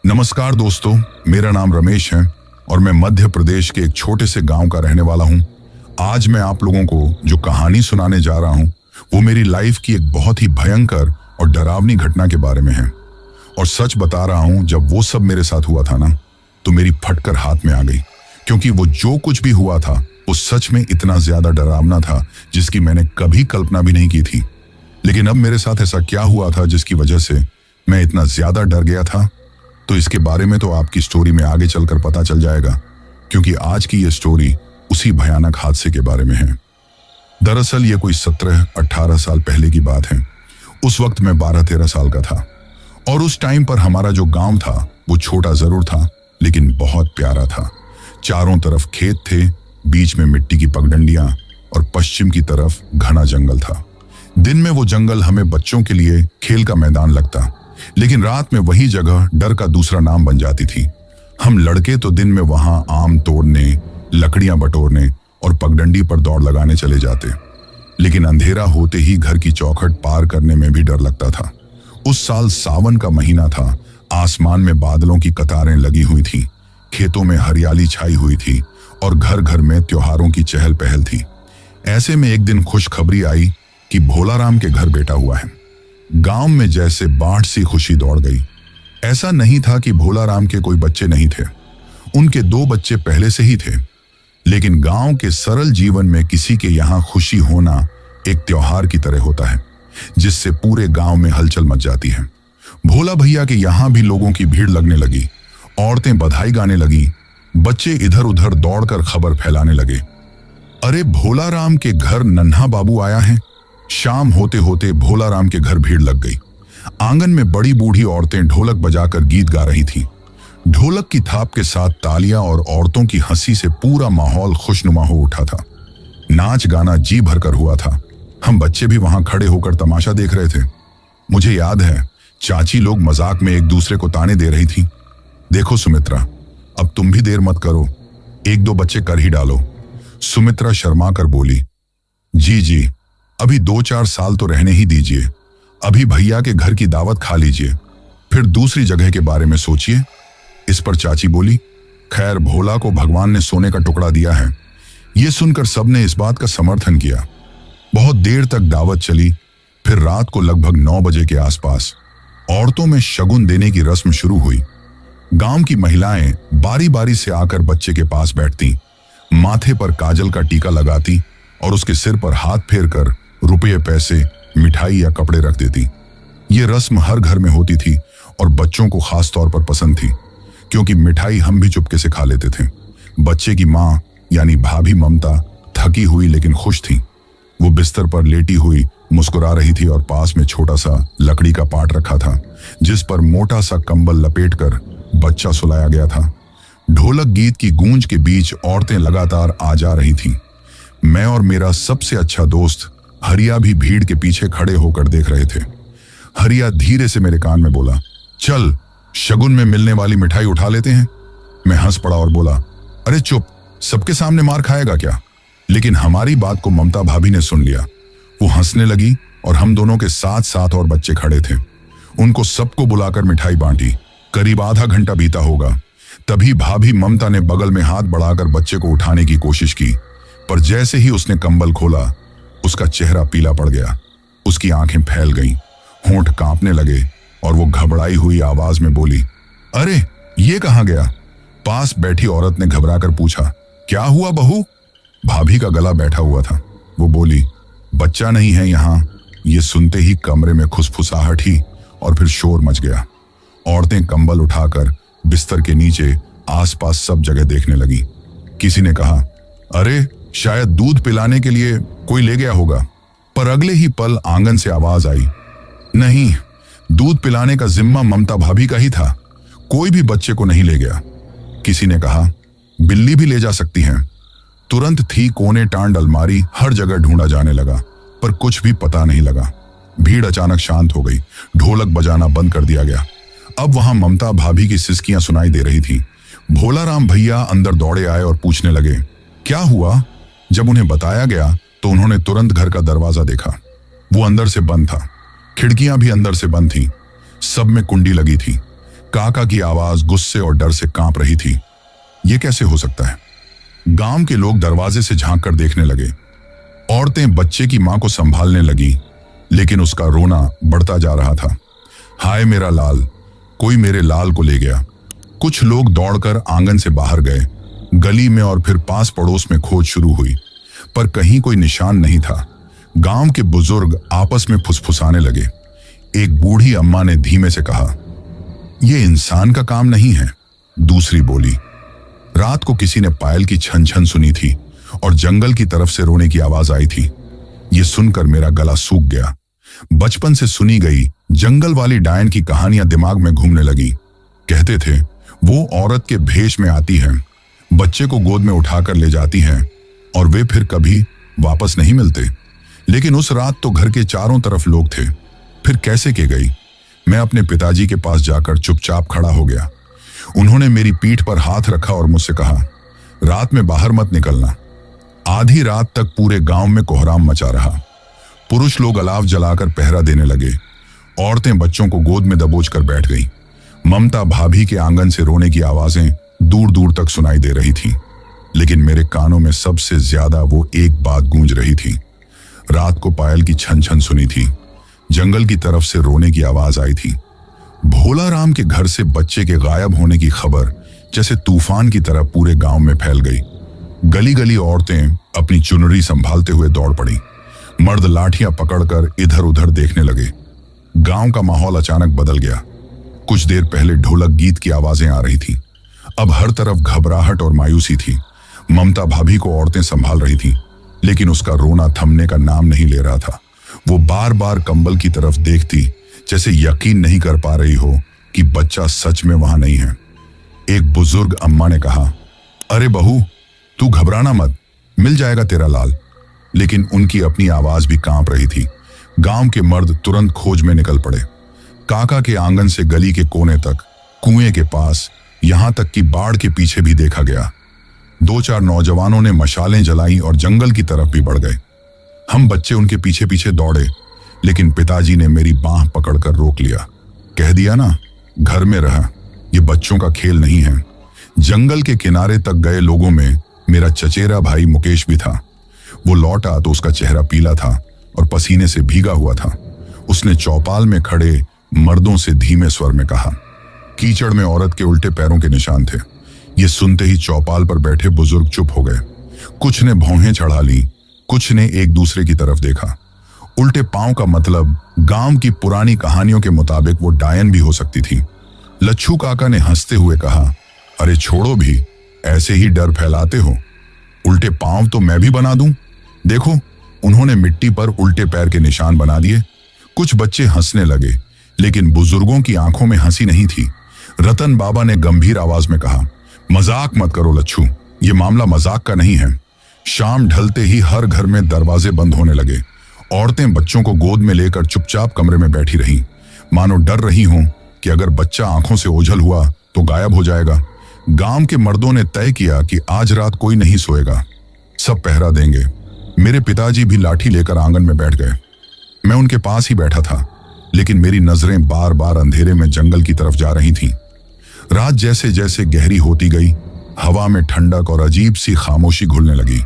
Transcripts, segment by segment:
नमस्कार दोस्तों, मेरा नाम रमेश है और मैं मध्य प्रदेश के एक छोटे से गांव का रहने वाला हूं। आज मैं आप लोगों को जो कहानी सुनाने जा रहा हूं वो मेरी लाइफ की एक बहुत ही भयंकर और डरावनी घटना के बारे में है। और सच बता रहा हूं, जब वो सब मेरे साथ हुआ था ना, तो मेरी फटकर हाथ में आ गई, क्योंकि वो जो कुछ भी हुआ था वो सच में इतना ज्यादा डरावना था जिसकी मैंने कभी कल्पना भी नहीं की थी। लेकिन अब मेरे साथ ऐसा क्या हुआ था जिसकी वजह से मैं इतना ज्यादा डर गया था, तो इसके बारे में तो आपकी स्टोरी में आगे चलकर पता चल जाएगा, क्योंकि आज की ये स्टोरी उसी भयानक हादसे के बारे में है। दरअसल ये कोई 17-18 साल पहले की बात है। उस वक्त मैं 12-13 साल का था और उस टाइम पर हमारा जो गांव था वो छोटा जरूर था लेकिन बहुत प्यारा था। चारों तरफ खेत थे, बीच में मिट्टी की पगडंडियां और पश्चिम की तरफ घना जंगल था। दिन में वो जंगल हमें बच्चों के लिए खेल का मैदान लगता, लेकिन रात में वही जगह डर का दूसरा नाम बन जाती थी। हम लड़के तो दिन में वहां आम तोड़ने, लकड़ियां बटोरने और पगडंडी पर दौड़ लगाने चले जाते, लेकिन अंधेरा होते ही घर की चौखट पार करने में भी डर लगता था। उस साल सावन का महीना था, आसमान में बादलों की कतारें लगी हुई थी, खेतों में हरियाली छाई हुई थी और घर घर में त्योहारों की चहल पहल थी। ऐसे में एक दिन खुशखबरी आई कि भोलाराम के घर बेटा हुआ है। गांव में जैसे बाढ़ सी खुशी दौड़ गई। ऐसा नहीं था कि भोलाराम के कोई बच्चे नहीं थे, उनके 2 बच्चे पहले से ही थे, लेकिन गांव के सरल जीवन में किसी के यहाँ खुशी होना एक त्योहार की तरह होता है, जिससे पूरे गांव में हलचल मच जाती है। भोला भैया के यहाँ भी लोगों की भीड़ लगने लगी, औरतें बधाई गाने लगी, बच्चे इधर उधर दौड़कर खबर फैलाने लगे, अरे भोलाराम के घर नन्हा बाबू आया है। शाम होते होते भोलाराम के घर भीड़ लग गई। आंगन में बड़ी बूढ़ी औरतें ढोलक बजाकर गीत गा रही थीं। ढोलक की थाप के साथ तालियां और औरतों की हंसी से पूरा माहौल खुशनुमा हो उठा था। नाच गाना जी भरकर हुआ था। हम बच्चे भी वहां खड़े होकर तमाशा देख रहे थे। मुझे याद है, चाची लोग मजाक में एक दूसरे को ताने दे रही थी, देखो सुमित्रा, अब तुम भी देर मत करो, 1-2 बच्चे कर ही डालो। सुमित्रा शर्मा कर बोली, जी, अभी 2-4 साल तो रहने ही दीजिए, अभी भैया के घर की दावत खा लीजिए, फिर दूसरी जगह के बारे में सोचिए। इस पर चाची बोली, खैर भोला को भगवान ने सोने का टुकड़ा दिया है। यह सुनकर सबने इस बात का समर्थन किया। बहुत देर तक दावत चली। फिर रात को लगभग 9 बजे के आसपास औरतों में शगुन देने की रस्म शुरू हुई। गांव की महिलाएं बारी बारी से आकर बच्चे के पास बैठती, माथे पर काजल का टीका लगाती और उसके सिर पर हाथ फेर कर रुपये, पैसे, मिठाई या कपड़े रख देती। ये रस्म हर घर में होती थी और बच्चों को खास तौर पर पसंद थी, क्योंकि मिठाई हम भी चुपके से खा लेते थे। बच्चे की माँ यानी भाभी ममता थकी हुई लेकिन खुश थी। वो बिस्तर पर लेटी हुई मुस्कुरा रही थी और पास में छोटा सा लकड़ी का पाट रखा था, जिस पर मोटा सा कंबल लपेटकर बच्चा सुलाया गया था। ढोलक गीत की गूंज के बीच औरतें लगातार आ जा रही थीं। मैं और मेरा सबसे अच्छा दोस्त हरिया भी भीड़ के पीछे खड़े होकर देख रहे थे। हरिया धीरे से मेरे कान में बोला, चल शगुन में मिलने वाली मिठाई उठा लेते हैं। मैं हंस पड़ा और बोला, अरे चुप, सबके सामने मार खाएगा क्या? लेकिन हमारी बात को ममता भाभी ने सुन लिया। वो हंसने लगी और हम दोनों के साथ साथ और बच्चे खड़े थे। उनको सबको बुलाकर मिठाई बांटी। करीब आधा घंटा बीता होगा, तभी भाभी ममता ने बगल में हाथ बढ़ाकर बच्चे को उठाने की कोशिश की, पर जैसे ही उसने कंबल खोला उसका चेहरा पीला पड़ गया। उसकी आंखें फैल गईं, होंठ कांपने लगे और वो घबराई हुई आवाज में बोली, अरे ये कहां गया? पास बैठी औरत ने घबराकर पूछा, क्या हुआ बहू? भाभी का गला बैठा हुआ था। वो बोली, बच्चा नहीं है यहाँ। ये सुनते ही कमरे में खुसफुसाहट ही और फिर शोर मच गया। औरतें कंबल उठाकर बिस्तर के नीचे आसपास सब जगह देखने लगी। किसी ने कहा, अरे शायद दूध पिलाने के लिए कोई ले गया होगा। पर अगले ही पल आंगन से आवाज आई, नहीं, दूध पिलाने का जिम्मा ममता भाभी का ही था, कोई भी बच्चे को नहीं ले गया। किसी ने कहा, बिल्ली भी ले जा सकती है। तुरंत थी कोने टांड अलमारी, हर जगह ढूंढा जाने लगा, पर कुछ भी पता नहीं लगा। भीड़ अचानक शांत हो गई। ढोलक बजाना बंद कर दिया गया। अब वहां ममता भाभी की सिसकियां सुनाई दे रही थी। भोलाराम भैया अंदर दौड़े आए और पूछने लगे, क्या हुआ? जब उन्हें बताया गया तो उन्होंने तुरंत घर का दरवाजा देखा। वो अंदर से बंद था, खिड़कियां भी अंदर से बंद थीं, सब में कुंडी लगी थी। काका की आवाज गुस्से और डर से कांप रही थी। ये कैसे हो सकता है? गांव के लोग दरवाजे से झांक कर देखने लगे। औरतें बच्चे की मां को संभालने लगी, लेकिन उसका रोना बढ़ता जा रहा था। हाय मेरा लाल, कोई मेरे लाल को ले गया। कुछ लोग दौड़कर आंगन से बाहर गए। गली में और फिर पास पड़ोस में खोज शुरू हुई, पर कहीं कोई निशान नहीं था। गांव के बुजुर्ग आपस में फुसफुसाने लगे। एक बूढ़ी अम्मा ने धीमे से कहा, यह इंसान का काम नहीं है। दूसरी बोली, रात को किसी ने पायल की छन छन सुनी थी और जंगल की तरफ से रोने की आवाज आई थी। यह सुनकर मेरा गला सूख गया। बचपन से सुनी गई जंगल वाली डायन की कहानियां दिमाग में घूमने लगी। कहते थे वो औरत के भेष में आती है, बच्चे को गोद में उठाकर ले जाती है और वे फिर कभी वापस नहीं मिलते। लेकिन उस रात तो घर के चारों तरफ लोग थे। फिर कैसे के गई? मैं अपने पिताजी के पास जाकर चुपचाप खड़ा हो गया। उन्होंने मेरी पीठ पर हाथ रखा और मुझसे कहा, रात में बाहर मत निकलना। आधी रात तक पूरे गांव में कोहराम मचा रहा। पुरुष लोग अलाव जलाकर पहरा देने लगे। औरतें बच्चों को गोद में दबोचकर बैठ गईं। ममता भाभी के आंगन से रोने की आवाजें दूर दूर तक सुनाई दे रही थी, लेकिन मेरे कानों में सबसे ज्यादा वो एक बात गूंज रही थी। रात को पायल की छन छन सुनी थी। जंगल की तरफ से रोने की आवाज आई थी। भोला राम के घर से बच्चे के गायब होने की खबर जैसे तूफान की तरह पूरे गांव में फैल गई। गली गली औरतें अपनी चुनरी संभालते हुए दौड़ पड़ी। मर्द लाठियां पकड़कर इधर उधर देखने लगे। गांव का माहौल अचानक बदल गया। कुछ देर पहले ढोलक गीत की आवाजें आ रही थी, अब हर तरफ घबराहट और मायूसी थी। ममता भाभी को औरतें संभाल रही थीं, लेकिन उसका रोना थमने का नाम नहीं ले रहा था। वो बार बार कंबल की तरफ देखती, जैसे यकीन नहीं कर पा रही हो कि बच्चा सच में वहां नहीं है। एक बुजुर्ग अम्मा ने कहा, अरे बहू, तू घबराना मत, मिल जाएगा तेरा लाल। लेकिन उनकी अपनी आवाज भी कांप रही थी। गांव के मर्द तुरंत खोज में निकल पड़े। काका के आंगन से गली के कोने तक, कुएं के पास, यहां तक कि बाड़ के पीछे भी देखा गया। 2-4 नौजवानों ने मशालें जलाई और जंगल की तरफ भी बढ़ गए। हम बच्चे उनके पीछे पीछे दौड़े, लेकिन पिताजी ने मेरी बांह पकड़कर रोक लिया। कह दिया ना, घर में रहा, ये बच्चों का खेल नहीं है। जंगल के किनारे तक गए लोगों में मेरा चचेरा भाई मुकेश भी था। वो लौटा तो उसका चेहरा पीला था और पसीने से भीगा हुआ था। उसने चौपाल में खड़े मर्दों से धीमे स्वर में कहा। कीचड़ में औरत के उल्टे पैरों के निशान थे। ये सुनते ही चौपाल पर बैठे बुजुर्ग चुप हो गए। कुछ ने भौहें चढ़ा ली, कुछ ने एक दूसरे की तरफ देखा। उल्टे पांव का मतलब गांव की पुरानी कहानियों के मुताबिक वो डायन भी हो सकती थी। लच्छू काका ने हंसते हुए कहा, अरे छोड़ो भी, ऐसे ही डर फैलाते हो। उल्टे पांव तो मैं भी बना दूं। देखो, उन्होंने मिट्टी पर उल्टे पैर के निशान बना दिए। कुछ बच्चे हंसने लगे, लेकिन बुजुर्गों की आंखों में हंसी नहीं थी। रतन बाबा ने गंभीर आवाज में कहा, मजाक मत करो लच्छू, ये मामला मजाक का नहीं है। शाम ढलते ही हर घर में दरवाजे बंद होने लगे। औरतें बच्चों को गोद में लेकर चुपचाप कमरे में बैठी रहीं, मानो डर रही हों कि अगर बच्चा आंखों से ओझल हुआ तो गायब हो जाएगा। गांव के मर्दों ने तय किया कि आज रात कोई नहीं सोएगा, सब पहरा देंगे। मेरे पिताजी भी लाठी लेकर आंगन में बैठ गए। मैं उनके पास ही बैठा था, लेकिन मेरी नजरें बार बार अंधेरे में जंगल की तरफ जा रही थीं। रात जैसे जैसे गहरी होती गई, हवा में ठंडक और अजीब सी खामोशी घुलने लगी।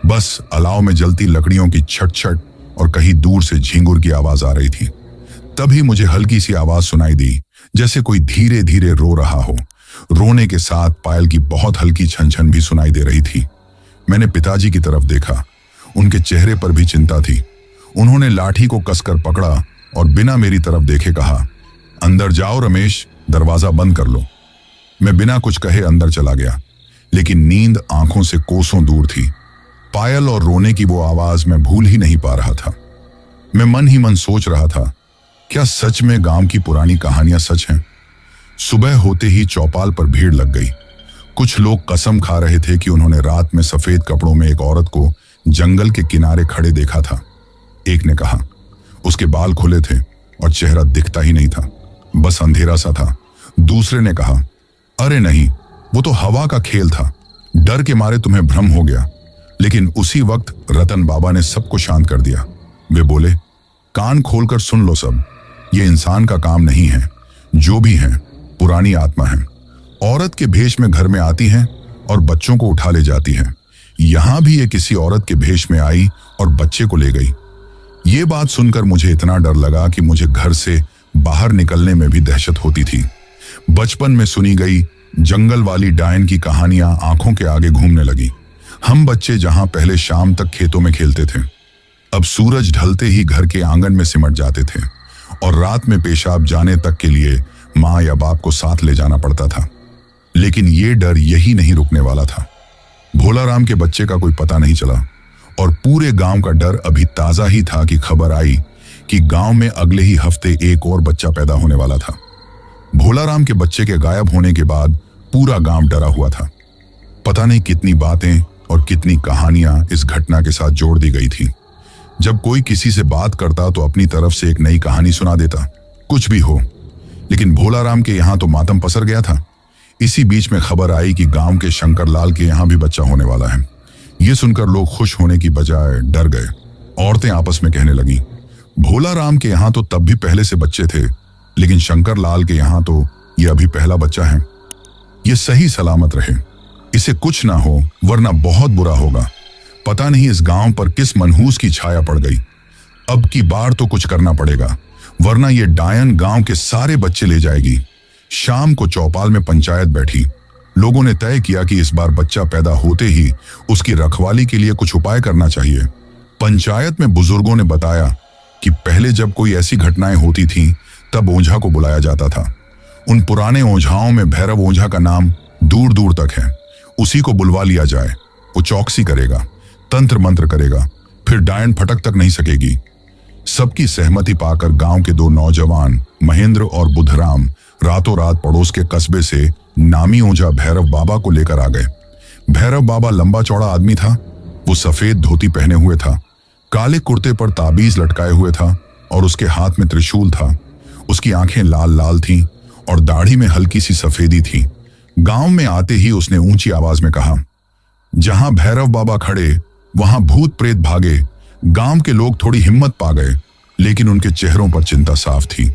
बस अलाव में जलती लकड़ियों की छट छट और कहीं दूर से झींगुर की आवाज आ रही थी। तभी मुझे हल्की सी आवाज सुनाई दी, जैसे कोई धीरे धीरे रो रहा हो। रोने के साथ पायल की बहुत हल्की छन छन भी सुनाई दे रही थी। मैंने पिताजी की तरफ देखा, उनके चेहरे पर भी चिंता थी। उन्होंने लाठी को कसकर पकड़ा और बिना मेरी तरफ देखे कहा, अंदर जाओ रमेश, दरवाजा बंद कर लो। मैं बिना कुछ कहे अंदर चला गया, लेकिन नींद आंखों से कोसों दूर थी। पायल और रोने की वो आवाज मैं भूल ही नहीं पा रहा था। मैं मन ही मन सोच रहा था, क्या सच में गांव की पुरानी कहानियां सच हैं? सुबह होते ही चौपाल पर भीड़ लग गई। कुछ लोग कसम खा रहे थे कि उन्होंने रात में सफेद कपड़ों में एक औरत को जंगल के किनारे खड़े देखा था। एक ने कहा, उसके बाल खुले थे और चेहरा दिखता ही नहीं था, बस अंधेरा सा था। दूसरे ने कहा, अरे नहीं, वो तो हवा का खेल था, डर के मारे तुम्हें भ्रम हो गया। लेकिन उसी वक्त रतन बाबा ने सबको शांत कर दिया। वे बोले, कान खोलकर सुन लो सब, ये इंसान का काम नहीं है। जो भी है पुरानी आत्मा है। औरत के भेष में घर में आती हैं और बच्चों को उठा ले जाती हैं। यहां भी ये किसी औरत के भेष में आई और बच्चे को ले गई। ये बात सुनकर मुझे इतना डर लगा कि मुझे घर से बाहर निकलने में भी दहशत होती थी। बचपन में सुनी गई जंगल वाली डायन की कहानियां आंखों के आगे घूमने लगी। हम बच्चे जहां पहले शाम तक खेतों में खेलते थे, अब सूरज ढलते ही घर के आंगन में सिमट जाते थे और रात में पेशाब जाने तक के लिए माँ या बाप को साथ ले जाना पड़ता था। लेकिन ये डर यही नहीं रुकने वाला था। भोलाराम के बच्चे का कोई पता नहीं चला और पूरे गांव का डर अभी ताजा ही था कि खबर आई कि गांव में अगले ही हफ्ते एक और बच्चा पैदा होने वाला था। भोलाराम के बच्चे के गायब होने के बाद पूरा गांव डरा हुआ था। पता नहीं कितनी बातें और कितनी कहानियां इस घटना के साथ जोड़ दी गई थी। जब कोई किसी से बात करता तो अपनी तरफ से एक नई कहानी सुना देता। कुछ भी हो, लेकिन भोलाराम के यहाँ तो मातम पसर गया था। इसी बीच में खबर आई कि गांव के शंकरलाल के यहाँ भी बच्चा होने वाला है। ये सुनकर लोग खुश होने की बजाय डर गए। औरतें आपस में कहने लगी, भोलाराम के यहाँ तो तब भी पहले से बच्चे थे, लेकिन शंकरलाल के यहाँ तो ये अभी पहला बच्चा है। ये सही सलामत रहे, इसे कुछ ना हो, वरना बहुत बुरा होगा। पता नहीं इस गांव पर किस मनहूस की छाया पड़ गई। अब की बार तो कुछ करना पड़ेगा, वरना ये डायन गांव के सारे बच्चे ले जाएगी। शाम को चौपाल में पंचायत बैठी। लोगों ने तय किया कि इस बार बच्चा पैदा होते ही उसकी रखवाली के लिए कुछ उपाय करना चाहिए। पंचायत में बुजुर्गों ने बताया कि पहले जब कोई ऐसी घटनाएं होती थीं, तब ओझा को बुलाया जाता था। उन पुराने ओझाओं में भैरव ओझा का नाम दूर दूर तक है। उसी को बुलवा लिया जाए, वो चौकसी करेगा, तंत्र मंत्र करेगा, फिर डायन फटक तक नहीं सकेगी। सबकी सहमति पाकर गांव के दो नौजवान महेंद्र और बुधराम रातों रात पड़ोस के कस्बे से नामी ओझा भैरव बाबा को लेकर आ गए। भैरव बाबा लंबा चौड़ा आदमी था। वो सफेद धोती पहने हुए था, काले कुर्ते पर ताबीज लटकाए हुए था और उसके हाथ में त्रिशूल था। उसकी आंखें लाल लाल थीं और दाढ़ी में हल्की सी सफेदी थी। गांव में आते ही उसने ऊंची आवाज में कहा, जहां भैरव बाबा खड़े वहां भूत प्रेत भागे। गांव के लोग थोड़ी हिम्मत पा गए, लेकिन उनके चेहरों पर चिंता साफ थी।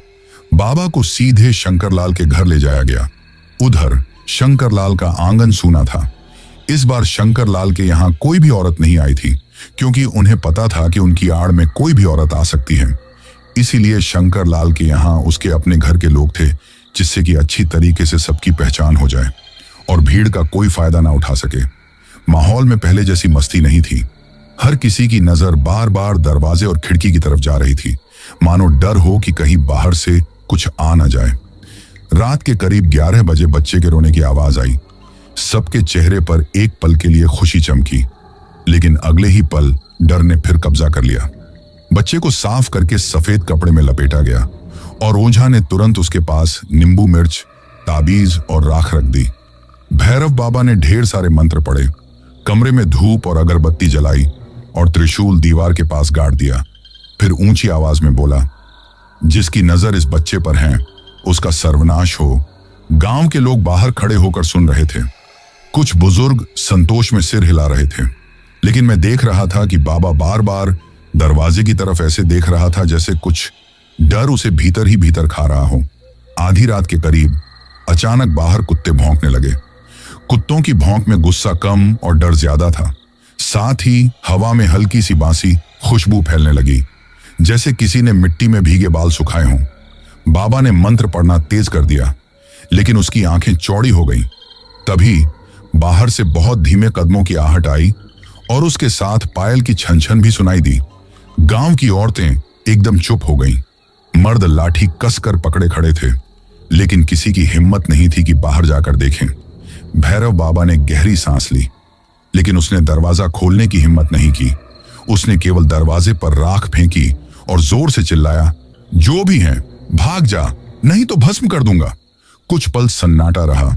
बाबा को सीधे शंकरलाल के घर ले जाया गया। उधर शंकरलाल का आंगन सूना था। इस बार शंकरलाल के यहाँ कोई भी औरत नहीं आई थी, क्योंकि उन्हें पता था कि उनकी आड़ में कोई भी औरत आ सकती है। इसीलिए शंकरलाल के यहाँ उसके अपने घर के लोग थे, जिससे कि अच्छी तरीके से सबकी पहचान हो जाए और भीड़ का कोई फायदा ना उठा सके। माहौल में पहले जैसी मस्ती नहीं थी। हर किसी की नजर बार बार दरवाजे और खिड़की की तरफ जा रही थी, मानो डर हो कि कहीं बाहर से कुछ आ ना जाए। रात के करीब 11 बजे बच्चे के रोने की आवाज आई। सबके चेहरे पर एक पल के लिए खुशी चमकी, लेकिन अगले ही पल डर ने फिर कब्जा कर लिया। बच्चे को साफ करके सफेद कपड़े में लपेटा गया और ओझा ने तुरंत उसके पास नींबू मिर्च, ताबीज और राख रख दी। भैरव बाबा ने ढेर सारे मंत्र पढ़े, कमरे में धूप और अगरबत्ती जलाई और त्रिशूल दीवार के पास गाड़ दिया। फिर ऊंची आवाज में बोला, जिसकी नजर इस बच्चे पर है उसका सर्वनाश हो। गांव के लोग बाहर खड़े होकर सुन रहे थे। कुछ बुजुर्ग संतोष में सिर हिला रहे थे, लेकिन मैं देख रहा था कि बाबा बार बार दरवाजे की तरफ ऐसे देख रहा था जैसे कुछ डर उसे भीतर ही भीतर खा रहा हो। आधी रात के करीब अचानक बाहर कुत्ते भौंकने लगे। कुत्तों की भौंक में गुस्सा कम और डर ज्यादा था। साथ ही हवा में हल्की सी बासी खुशबू फैलने लगी, जैसे किसी ने मिट्टी में भीगे बाल सुखाए हों। बाबा ने मंत्र पढ़ना तेज कर दिया, लेकिन उसकी आंखें चौड़ी हो गईं। तभी बाहर से बहुत धीमे कदमों की आहट आई और उसके साथ पायल की छन छन भी सुनाई दी। गांव की औरतें एकदम चुप हो गईं। मर्द लाठी कसकर पकड़े खड़े थे, लेकिन किसी की हिम्मत नहीं थी कि बाहर जाकर देखें। भैरव बाबा ने गहरी सांस ली, लेकिन उसने दरवाजा खोलने की हिम्मत नहीं की। उसने केवल दरवाजे पर राख फेंकी और जोर से चिल्लाया, जो भी है भाग जा, नहीं तो भस्म कर दूंगा। कुछ पल सन्नाटा रहा,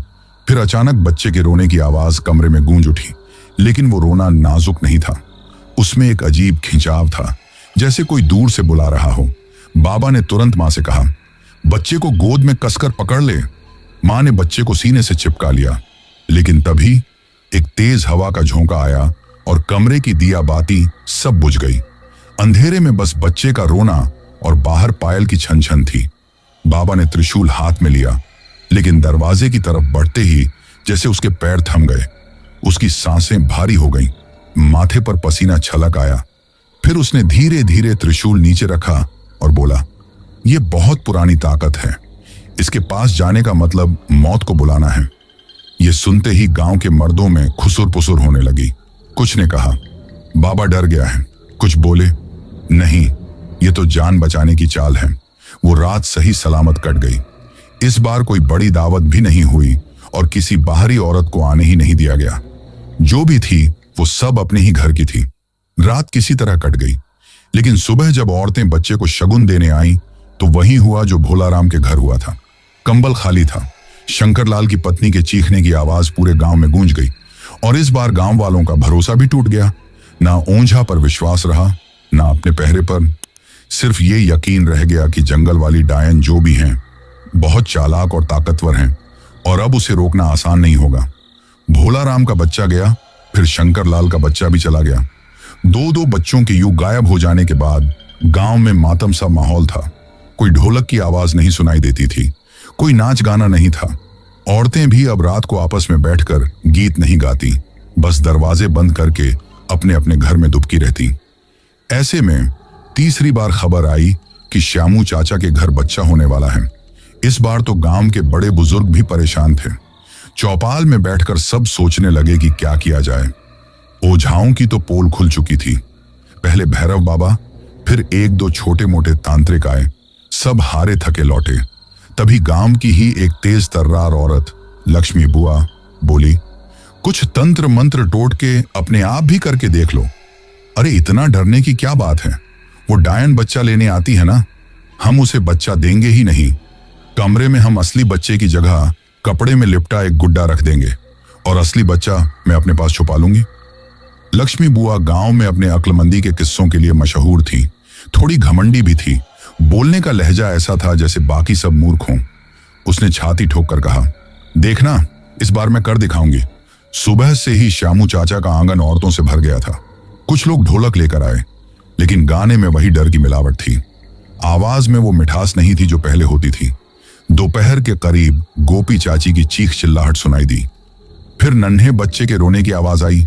फिर अचानक बच्चे के रोने की आवाज कमरे में गूंज उठी, लेकिन वो रोना नाजुक नहीं था। उसमें एक अजीब खिंचाव था, जैसे कोई दूर से बुला रहा हो। बाबा ने तुरंत मां से कहा, बच्चे को गोद में कसकर पकड़ ले। मां ने बच्चे को सीने से चिपका लिया, लेकिन तभी एक तेज हवा का झोंका आया और कमरे की दिया बाती सब बुझ गई। अंधेरे में बस बच्चे का रोना और बाहर पायल की छन छन थी। बाबा ने त्रिशूल हाथ में लिया, लेकिन दरवाजे की तरफ बढ़ते ही जैसे उसके पैर थम गए, उसकी सांसें भारी हो गईं, माथे पर पसीना छलक आया। फिर उसने धीरे धीरे त्रिशूल नीचे रखा और बोला, यह बहुत पुरानी ताकत है, इसके पास जाने का मतलब मौत को बुलाना है। यह सुनते ही गांव के मर्दों में खुसुर पुसुर होने लगी। कुछ ने कहा, बाबा डर गया है। कुछ बोले, नहीं, यह तो जान बचाने की चाल है। वो रात सही सलामत कट गई। इस बार कोई बड़ी दावत भी नहीं हुई और किसी बाहरी औरत को आने ही नहीं दिया गया। जो भी थी वो सब अपने ही घर की थी। रात किसी तरह कट गई, लेकिन सुबह जब औरतें बच्चे को शगुन देने आईं तो वही हुआ जो भोलाराम के घर हुआ था। कंबल खाली था। शंकरलाल की पत्नी के चीखने की आवाज पूरे गांव में गूंज गई और इस बार गांव वालों का भरोसा भी टूट गया। ना ओंझा पर विश्वास रहा, ना अपने पहरे पर। सिर्फ ये यकीन रह गया कि जंगल वाली डायन जो भी हैं बहुत चालाक और ताकतवर हैं और अब उसे रोकना आसान नहीं होगा। भोलाराम का बच्चा गया, फिर शंकरलाल का बच्चा भी चला गया। दो बच्चों के यूं गायब हो जाने के बाद गांव में मातम सा माहौल था। कोई ढोलक की आवाज नहीं सुनाई देती थी, कोई नाच गाना नहीं था। औरतें भी अब रात को आपस में बैठकर गीत नहीं गाती, बस दरवाजे बंद करके अपने अपने घर में दुबकी रहती। ऐसे में तीसरी बार खबर आई कि श्यामू चाचा के घर बच्चा होने वाला है। इस बार तो गांव के बड़े बुजुर्ग भी परेशान थे। चौपाल में बैठकर सब सोचने लगे कि क्या किया जाए। ओझाओं की तो पोल खुल चुकी थी। पहले भैरव बाबा, फिर एक दो छोटे मोटे तांत्रिक आए, सब हारे थके लौटे। तभी गांव की ही एक तेज तर्रार औरत लक्ष्मी बुआ बोली, कुछ तंत्र मंत्र टोट के अपने आप भी करके देख लो। अरे इतना डरने की क्या बात है, वो डायन बच्चा लेने आती है ना, हम उसे बच्चा देंगे ही नहीं। कमरे में हम असली बच्चे की जगह कपड़े में लिपटा एक गुड्डा रख देंगे और असली बच्चा मैं अपने पास छुपा लूंगी। लक्ष्मी बुआ गांव में अपने अक्लमंदी के किस्सों के लिए मशहूर थी। थोड़ी घमंडी भी थी। बोलने का लहजा ऐसा था जैसे बाकी सब मूर्ख हों। उसने छाती ठोक कर कहा, देखना, इस बार मैं कर दिखाऊंगी। सुबह से ही श्यामू चाचा का आंगन औरतों से भर गया था। कुछ लोग ढोलक लेकर आए, लेकिन गाने में वही डर की मिलावट थी। आवाज में वो मिठास नहीं थी जो पहले होती थी। दोपहर के करीब गोपी चाची की चीख चिल्लाहट सुनाई दी। फिर नन्हे बच्चे के रोने की आवाज आई।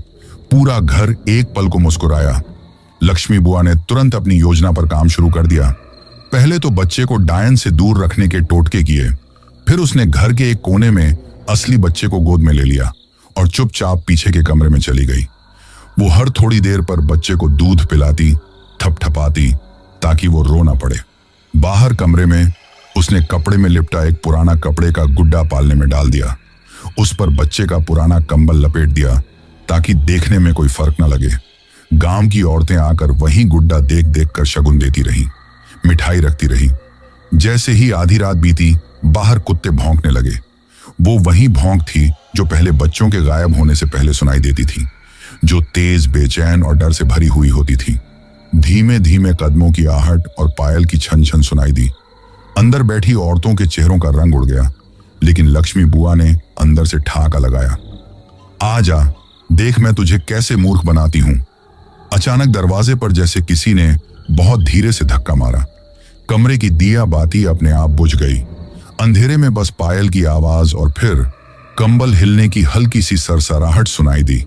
पूरा घर एक पल को मुस्कुराया। लक्ष्मी बुआ ने तुरंत अपनी योजना पर काम शुरू कर दिया। पहले तो बच्चे को डायन से दूर रखने के टोटके किए, फिर उसने घर के एक कोने में असली बच्चे को गोद में ले लिया और चुपचाप पीछे के कमरे में चली गई। वो हर थोड़ी देर पर बच्चे को दूध पिलाती, थपथपाती, ताकि वो रो ना पड़े। बाहर कमरे में उसने कपड़े में लिपटा एक पुराना कपड़े का गुड्डा पालने में डाल दिया। उस पर बच्चे का पुराना कंबल लपेट दिया ताकि देखने में कोई फर्क न लगे। गांव की औरतें आकर वही गुड्डा देख देख कर शगुन देती रहीं, मिठाई रखती रहीं। जैसे ही आधी रात बीती, बाहर कुत्ते भौंकने लगे। वो वही भौंक थी जो पहले बच्चों के गायब होने से पहले सुनाई देती थी, जो तेज, बेचैन और डर से भरी हुई होती थी। धीमे धीमे कदमों की आहट और पायल की छन छन सुनाई दी। अंदर बैठी औरतों के चेहरों का रंग उड़ गया, लेकिन लक्ष्मी बुआ ने अंदर से ठहाका लगाया, आ जा, देख मैं तुझे कैसे मूर्ख बनाती हूं। अचानक दरवाजे पर जैसे किसी ने बहुत धीरे से धक्का मारा। कमरे की दिया बाती अपने आप बुझ गई। अंधेरे में बस पायल की आवाज और फिर कंबल हिलने की हल्की सी सरसराहट सुनाई दी।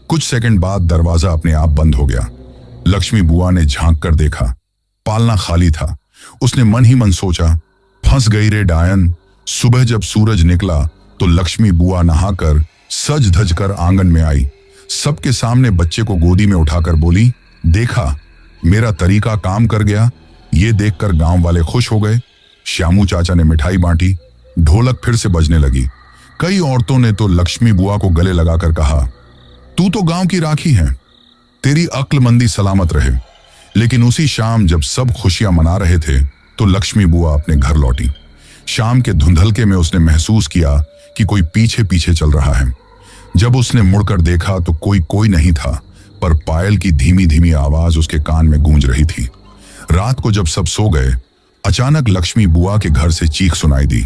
कुछ सेकंड बाद दरवाजा अपने आप बंद हो गया। लक्ष्मी बुआ ने झांक कर देखा, पालना खाली था। उसने मन ही मन सोचा, फंस गई रे डायन। सुबह जब सूरज निकला तो लक्ष्मी बुआ नहाकर सज धज कर आंगन में आई। सबके सामने बच्चे को गोदी में उठाकर बोली, देखा, मेरा तरीका काम कर गया। ये देखकर गांव वाले खुश हो गए। श्यामू चाचा ने मिठाई बांटी। ढोलक फिर से बजने लगी। कई औरतों ने तो लक्ष्मी बुआ को गले लगाकर कहा, तू तो गांव की राखी है, तेरी अक्लमंदी सलामत रहे। लेकिन उसी शाम जब सब खुशियां मना रहे थे तो लक्ष्मी बुआ अपने घर लौटी। शाम के धुंधलके में उसने महसूस किया कि कोई पीछे पीछे चल रहा है। जब उसने मुड़कर देखा तो कोई नहीं था, पर पायल की धीमी धीमी आवाज उसके कान में गूंज रही थी। रात को जब सब सो गए, अचानक लक्ष्मी बुआ के घर से चीख सुनाई दी।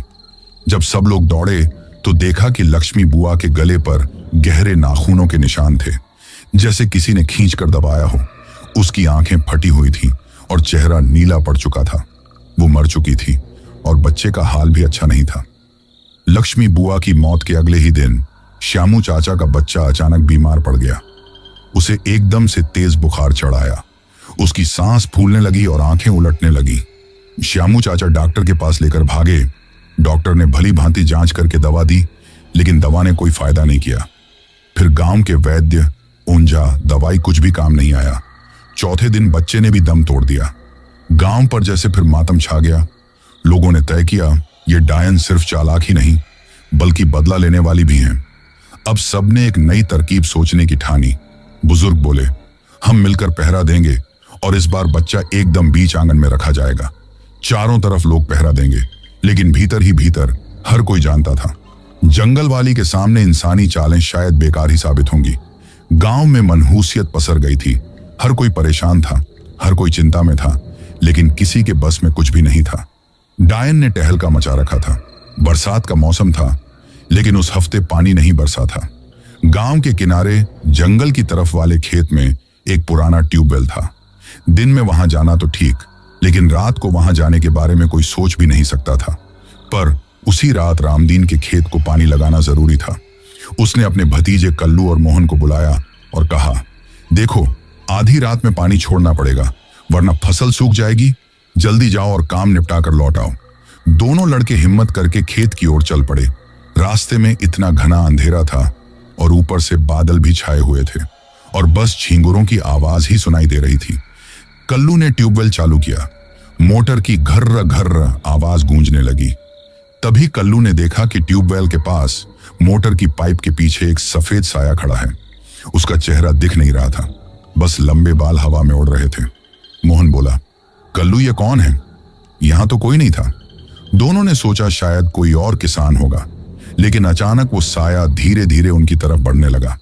जब सब लोग दौड़े तो देखा कि लक्ष्मी बुआ के गले पर गहरे नाखूनों के निशान थे, जैसे किसी ने खींचकर दबाया हो। उसकी आंखें फटी हुई थीं और चेहरा नीला पड़ चुका था। वो मर चुकी थी और बच्चे का हाल भी अच्छा नहीं था। लक्ष्मी बुआ की मौत के अगले ही दिन श्यामू चाचा का बच्चा अचानक बीमार पड़ गया। उसे एकदम से तेज बुखार चढ़ आया। उसकी सांस फूलने लगी और आंखें उलटने लगी। श्यामू चाचा डॉक्टर के पास लेकर भागे। डॉक्टर ने भली भांति जांच करके दवा दी, लेकिन दवा ने कोई फायदा नहीं किया। फिर गांव के वैद्य, ऊंजा, दवाई कुछ भी काम नहीं आया। चौथे दिन बच्चे ने भी दम तोड़ दिया। गांव पर जैसे फिर मातम छा गया। लोगों ने तय किया ये डायन सिर्फ चालाक ही नहीं बल्कि बदला लेने वाली भी हैं। अब सबने एक नई तरकीब सोचने की ठानी। बुजुर्ग बोले, हम मिलकर पहरा देंगे और इस बार बच्चा एकदम बीच आंगन में रखा जाएगा। चारों तरफ लोग पहरा देंगे, लेकिन भीतर ही भीतर हर कोई जानता था जंगल वाली के सामने इंसानी चालें शायद बेकार ही साबित होंगी। गांव में मनहूसियत पसर गई थी। हर कोई परेशान था, हर कोई चिंता में था, लेकिन किसी के बस में कुछ भी नहीं था। डायन ने टहलका मचा रखा था। बरसात का मौसम था, लेकिन उस हफ्ते पानी नहीं बरसा था। गांव के किनारे जंगल की तरफ वाले खेत में एक पुराना ट्यूबवेल था। दिन में वहां जाना तो ठीक, लेकिन रात को वहां जाने के बारे में कोई सोच भी नहीं सकता था। पर उसी रात रामदीन के खेत को पानी लगाना जरूरी था। उसने अपने भतीजे कल्लू और मोहन को बुलाया और कहा, देखो, आधी रात में पानी छोड़ना पड़ेगा, वरना फसल सूख जाएगी। जल्दी जाओ और काम निपटा कर लौट आओ। दोनों लड़के हिम्मत करके खेत की ओर चल पड़े। रास्ते में इतना घना अंधेरा था और ऊपर से बादल भी छाए हुए थे और बस झींगुरों की आवाज ही सुनाई दे रही थी। कल्लू ने ट्यूबवेल चालू किया। मोटर की घर्र घर्र आवाज गूंजने लगी। तभी कल्लू ने देखा कि ट्यूबवेल के पास मोटर की पाइप के पीछे एक सफेद साया खड़ा है। उसका चेहरा दिख नहीं रहा था, बस लंबे बाल हवा में उड़ रहे थे। मोहन बोला, कल्लू, ये कौन है? यहां तो कोई नहीं था। दोनों ने सोचा शायद कोई और किसान होगा, लेकिन अचानक वो साया धीरे धीरे उनकी तरफ बढ़ने लगा।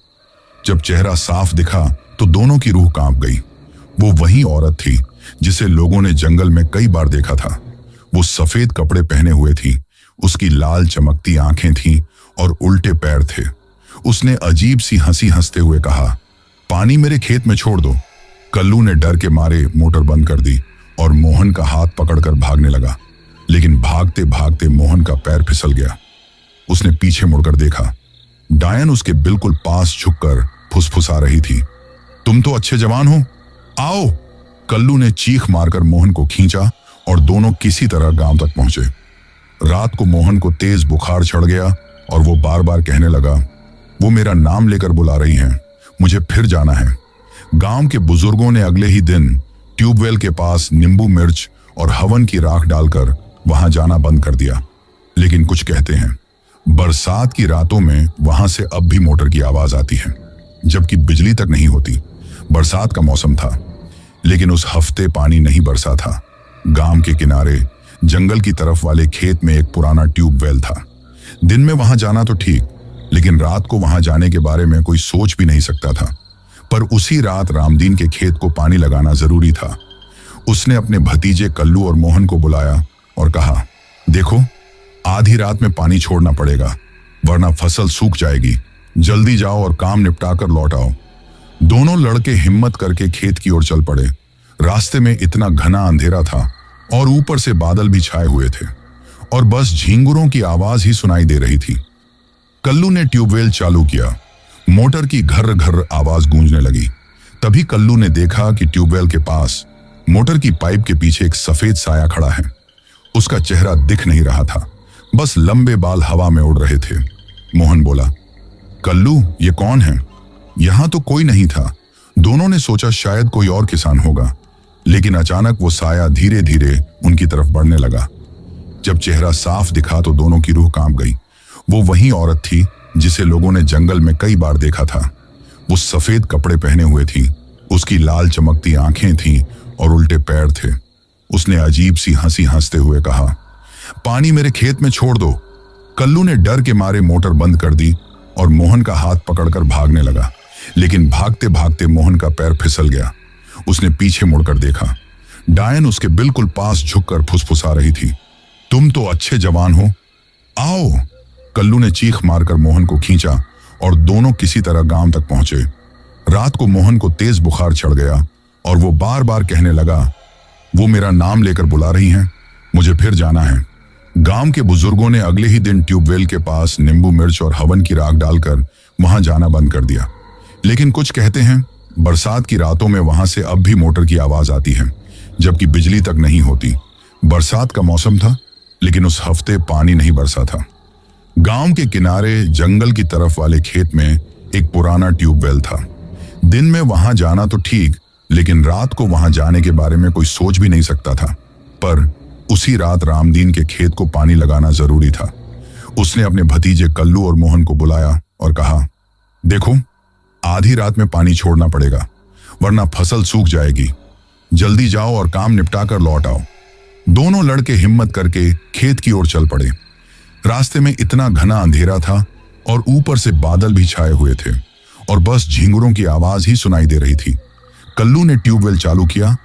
जब चेहरा साफ दिखा तो दोनों की रूह कांप गई। वो वही औरत थी जिसे लोगों ने जंगल में कई बार देखा था। वो सफेद कपड़े पहने हुए थी, उसकी लाल चमकती आंखें थीं और उल्टे पैर थे। उसने अजीब सी हंसी हंसते हुए कहा, पानी मेरे खेत में छोड़ दो। कल्लू ने डर के मारे मोटर बंद कर दी और मोहन का हाथ पकड़कर भागने लगा, लेकिन भागते भागते मोहन का पैर फिसल गया। उसने पीछे मुड़कर देखा। डायन उसके बिल्कुल पास झुककर फुसफुसा रही थी, तुम तो अच्छे जवान हो, आओ। कल्लू ने चीख मारकर मोहन को खींचा और दोनों किसी तरह गांव तक पहुंचे। रात को मोहन को तेज बुखार चढ़ गया और वो बार बार कहने लगा, वो मेरा नाम लेकर बुला रही हैं, मुझे फिर जाना है। गांव के बुजुर्गों ने अगले ही दिन ट्यूबवेल के पास नींबू मिर्च और हवन की राख डालकर वहां जाना बंद कर दिया। लेकिन कुछ कहते हैं, बरसात की रातों में वहां से अब भी मोटर की आवाज आती है, जबकि बिजली तक नहीं होती। बरसात का मौसम था, लेकिन उस हफ्ते पानी नहीं बरसा था। गांव के किनारे जंगल की तरफ वाले खेत में एक पुराना ट्यूबवेल था। दिन में वहां जाना तो ठीक, लेकिन रात को वहां जाने के बारे में कोई सोच भी नहीं सकता था। पर उसी रात रामदीन के खेत को पानी लगाना जरूरी था। उसने अपने भतीजे कल्लू और मोहन को बुलाया और कहा, देखो, आधी रात में पानी छोड़ना पड़ेगा, वरना फसल सूख जाएगी। जल्दी जाओ और काम निपटा कर लौट आओ। दोनों लड़के हिम्मत करके खेत की ओर चल पड़े। रास्ते में इतना घना अंधेरा था और ऊपर से बादल भी छाए हुए थे और बस झींगुरों की आवाज ही सुनाई दे रही थी। कल्लू ने ट्यूबवेल चालू किया। मोटर की घर्र घर्र आवाज गूंजने लगी। तभी कल्लू ने देखा कि ट्यूबवेल के पास मोटर की पाइप के पीछे एक सफेद साया खड़ा है। उसका चेहरा दिख नहीं रहा था, बस लंबे बाल हवा में उड़ रहे थे। मोहन बोला, कल्लू, ये कौन है? यहां तो कोई नहीं था। दोनों ने सोचा शायद कोई और किसान होगा, लेकिन अचानक वो साया धीरे धीरे उनकी तरफ बढ़ने लगा। जब चेहरा साफ दिखा तो दोनों की रूह कांप गई। वो वही औरत थी जिसे लोगों ने जंगल में कई बार देखा था। वो सफेद कपड़े पहने हुए थी, उसकी लाल चमकती आंखें थीं और उल्टे पैर थे। उसने अजीब सी हंसी हंसते हुए कहा, पानी मेरे खेत में छोड़ दो। कल्लू ने डर के मारे मोटर बंद कर दी और मोहन का हाथ पकड़कर भागने लगा, लेकिन भागते भागते मोहन का पैर फिसल गया। उसने पीछे मुड़कर देखा। डायन उसके बिल्कुल पास झुककर फुसफुसा रही थी, तुम तो अच्छे जवान हो, आओ। कल्लू ने चीख मारकर मोहन को खींचा और दोनों किसी तरह गांव तक पहुंचे। रात को मोहन को तेज बुखार चढ़ गया और वो बार बार कहने लगा, वो मेरा नाम लेकर बुला रही हैं, मुझे फिर जाना है। गांव के बुजुर्गों ने अगले ही दिन ट्यूबवेल के पास नींबू मिर्च और हवन की राख डालकर वहां जाना बंद कर दिया। लेकिन कुछ कहते हैं बरसात की रातों में वहां से अब भी मोटर की आवाज आती है, जबकि बिजली तक नहीं होती। बरसात का मौसम था, लेकिन उस हफ्ते पानी नहीं बरसा था। गांव के किनारे जंगल की तरफ वाले खेत में एक पुराना ट्यूबवेल था। दिन में वहां जाना तो ठीक, लेकिन रात को वहां जाने के बारे में कोई सोच भी नहीं सकता था। पर उसी रात रामदीन के खेत को पानी लगाना जरूरी था। उसने अपने भतीजे कल्लू और मोहन को बुलाया और कहा, देखो, आधी रात में पानी छोड़ना पड़ेगा, वरना फसल सूख जाएगी। जल्दी जाओ और काम निपटा कर लौट आओ। दोनों लड़के हिम्मत करके खेत की ओर चल पड़े। रास्ते में इतना घना अंधेरा था और ऊपर से बादल भी छाए हुए थे और बस झींगुरों की आवाज ही सुनाई दे रही थी। कल्लू ने ट्यूबवेल चालू किया।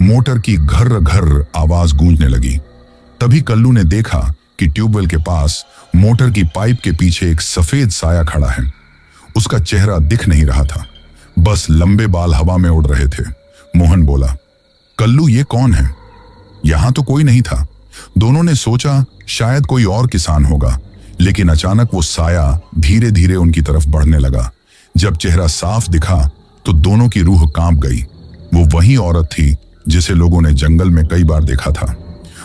मोटर की घर घर आवाज गूंजने लगी। तभी कल्लू ने देखा कि ट्यूबवेल के पास मोटर की पाइप के पीछे एक सफेद साया खड़ा है। उसका चेहरा दिख नहीं रहा था, बस लंबे बाल हवा में उड़ रहे थे। मोहन बोला, कल्लू, ये कौन है? यहां तो कोई नहीं था। दोनों ने सोचा शायद कोई और किसान होगा, लेकिन अचानक वो साया धीरे धीरे उनकी तरफ बढ़ने लगा। जब चेहरा साफ दिखा तो दोनों की रूह कांप गई। वो वही औरत थी जिसे लोगों ने जंगल में कई बार देखा था।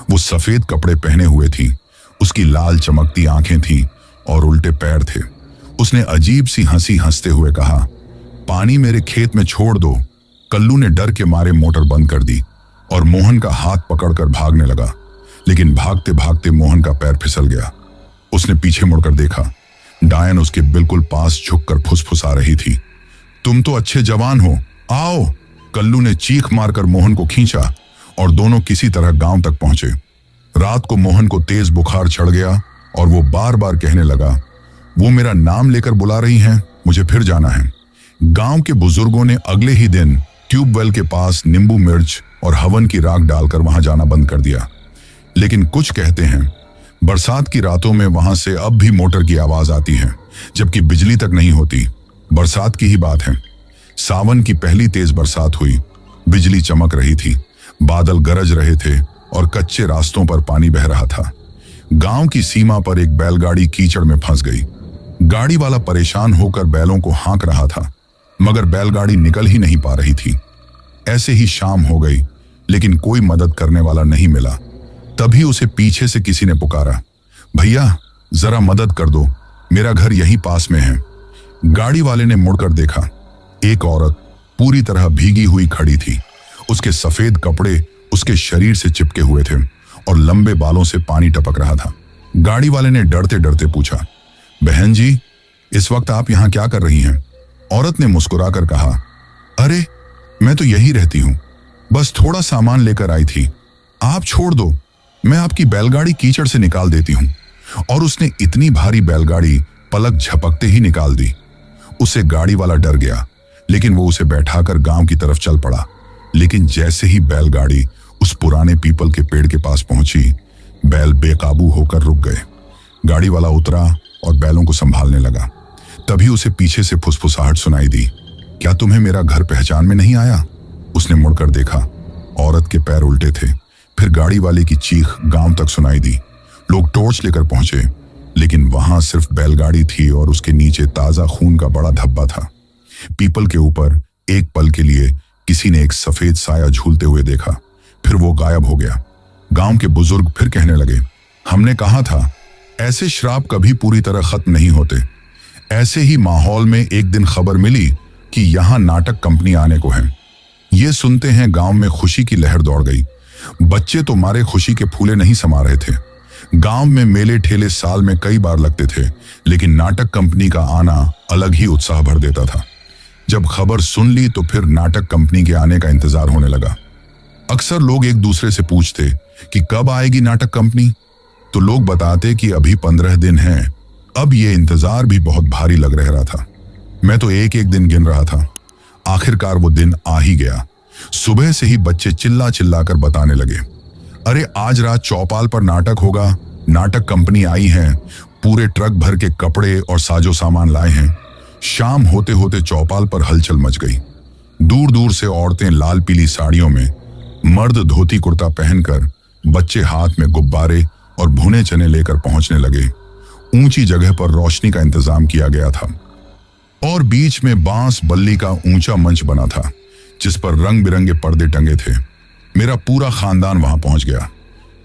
वो सफेद कपड़े पहने हुए थी, उसकी लाल चमकती आंखें थीं और उल्टे पैर थे। उसने अजीब सी हंसी हंसते हुए कहा, पानी मेरे खेत में छोड़ दो। कल्लू ने डर के मारे मोटर बंद कर दी और मोहन का हाथ पकड़कर भागने लगा, लेकिन भागते भागते मोहन का पैर फिसल गया। उसने पीछे मुड़कर देखा। डायन उसके बिल्कुल पास झुककर फुसफुसा रही थी, तुम तो अच्छे जवान हो, आओ। कल्लू ने चीख मारकर मोहन को खींचा और दोनों किसी तरह गांव तक पहुंचे। रात को मोहन को तेज बुखार चढ़ गया और वो बार बार कहने लगा, वो मेरा नाम लेकर बुला रही हैं, मुझे फिर जाना है। गांव के बुजुर्गों ने अगले ही दिन ट्यूबवेल के पास नींबू मिर्च और हवन की राख डालकर वहां जाना बंद कर दिया। लेकिन कुछ कहते हैं बरसात की रातों में वहां से अब भी मोटर की आवाज आती है, जबकि बिजली तक नहीं होती। बरसात की ही बात है। सावन की पहली तेज बरसात हुई। बिजली चमक रही थी, बादल गरज रहे थे और कच्चे रास्तों पर पानी बह रहा था। गांव की सीमा पर एक बैलगाड़ी कीचड़ में फंस गई। गाड़ी वाला परेशान होकर बैलों को हाँक रहा था, मगर बैलगाड़ी निकल ही नहीं पा रही थी। ऐसे ही शाम हो गई, लेकिन कोई मदद करने वाला नहीं मिला। तभी उसे पीछे से किसी ने पुकारा, भैया जरा मदद कर दो, मेरा घर यहीं पास में है। गाड़ी वाले ने मुड़कर देखा। एक औरत पूरी तरह भीगी हुई खड़ी थी। उसके सफेद कपड़े उसके शरीर से चिपके हुए थे और लंबे बालों से पानी टपक रहा था। गाड़ी वाले ने डरते डरते पूछा, बहन जी, इस वक्त आप यहाँ क्या कर रही हैं? औरत ने मुस्कुराकर कहा, अरे मैं तो यही रहती हूँ, बस थोड़ा सामान लेकर आई थी। आप छोड़ दो, मैं आपकी बैलगाड़ी कीचड़ से निकाल देती हूँ। और उसने इतनी भारी बैलगाड़ी पलक झपकते ही निकाल दी। उसे गाड़ी वाला डर गया, लेकिन वो उसे बैठाकर गांव की तरफ चल पड़ा। लेकिन जैसे ही बैलगाड़ी उस पुराने पीपल के पेड़ के पास पहुंची, बैल बेकाबू होकर रुक गए। गाड़ी वाला उतरा और बैलों को संभालने लगा। तभी उसे पीछे से फुसफुसाहट सुनाई दी, क्या तुम्हें मेरा घर पहचान में नहीं आया? उसने मुड़कर देखा, औरत के पैर उल्टे थे। फिर गाड़ी वाले की चीख गांव तक सुनाई दी। लोग टॉर्च लेकर पहुंचे, लेकिन वहां सिर्फ बैलगाड़ी थी और उसके नीचे ताजा खून का बड़ा धब्बा था। पीपल के ऊपर एक पल के लिए किसी ने एक सफेद साया झूलते हुए देखा, फिर वो गायब हो गया। गांव के बुजुर्ग फिर कहने लगे, हमने कहा था ऐसे श्राप कभी पूरी तरह खत्म नहीं होते। ऐसे ही माहौल में एक दिन खबर मिली कि यहाँ नाटक कंपनी आने को है। ये सुनते हैं गांव में खुशी की लहर दौड़ गई। बच्चे तो मारे खुशी के फूले नहीं समा रहे थे। गांव में मेले ठेले साल में कई बार लगते थे, लेकिन नाटक कंपनी का आना अलग ही उत्साह भर देता था। जब खबर सुन ली तो फिर नाटक कंपनी के आने का इंतजार होने लगा। अक्सर लोग एक दूसरे से पूछते कि कब आएगी नाटक कंपनी, तो लोग बताते कि अभी 15 दिन हैं। अब ये इंतजार भी बहुत भारी लग रहा था। मैं तो एक एक दिन गिन रहा था। आखिरकार वो दिन आ ही गया। सुबह से ही बच्चे चिल्ला चिल्ला कर बताने लगे, अरे आज रात चौपाल पर नाटक होगा, नाटक कंपनी आई है, पूरे ट्रक भर के कपड़े और साजो सामान लाए हैं। शाम होते होते चौपाल पर हलचल मच गई। दूर दूर से औरतें लाल पीली साड़ियों में, मर्द धोती कुर्ता पहनकर, बच्चे हाथ में गुब्बारे और भुने चने लेकर पहुंचने लगे। ऊंची जगह पर रोशनी का इंतजाम किया गया था और बीच में बांस बल्ली का ऊंचा मंच बना था जिस पर रंग बिरंगे पर्दे टंगे थे। मेरा पूरा खानदान वहां पहुंच गया।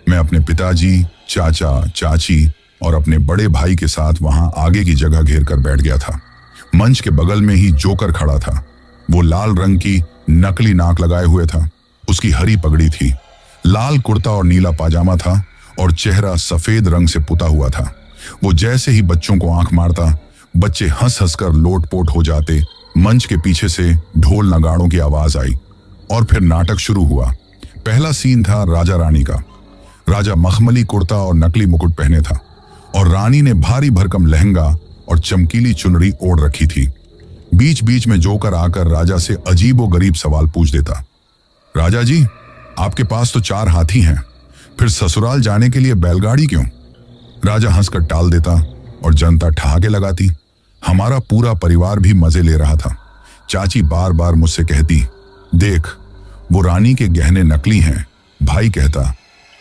मैं अपने पिताजी, चाचा, चाची और अपने बड़े भाई के साथ वहां आगे की जगह घेर कर बैठ गया था। मंच के बगल में ही जोकर खड़ा था। वो लाल रंग की नकली नाक लगाए हुए था। उसकी हरी पगड़ी थी, लाल कुर्ता और नीला पाजामा था और चेहरा सफेद रंग से पुता हुआ था। वो जैसे ही बच्चों को आंख मारता, बच्चे हंस हंस कर लोटपोट हो जाते। मंच के पीछे से ढोल नगाड़ों की आवाज आई और फिर नाटक शुरू हुआ। पहला सीन था राजा रानी का। राजा मखमली कुर्ता और नकली मुकुट पहने था और रानी ने भारी भरकम लहंगा और चमकीली चुनरी ओढ़ रखी थी। बीच बीच में जोकर आकर राजा से अजीबो गरीब सवाल पूछ देता। राजा जी, आपके पास तो 4 हाथी हैं, फिर ससुराल जाने के लिए बैलगाड़ी क्यों? राजा हंसकर टाल देता और जनता ठहाके लगाती। हमारा पूरा परिवार भी मजे ले रहा था। चाची बार बार मुझसे कहती, देख वो रानी के गहने नकली हैं। भाई कहता,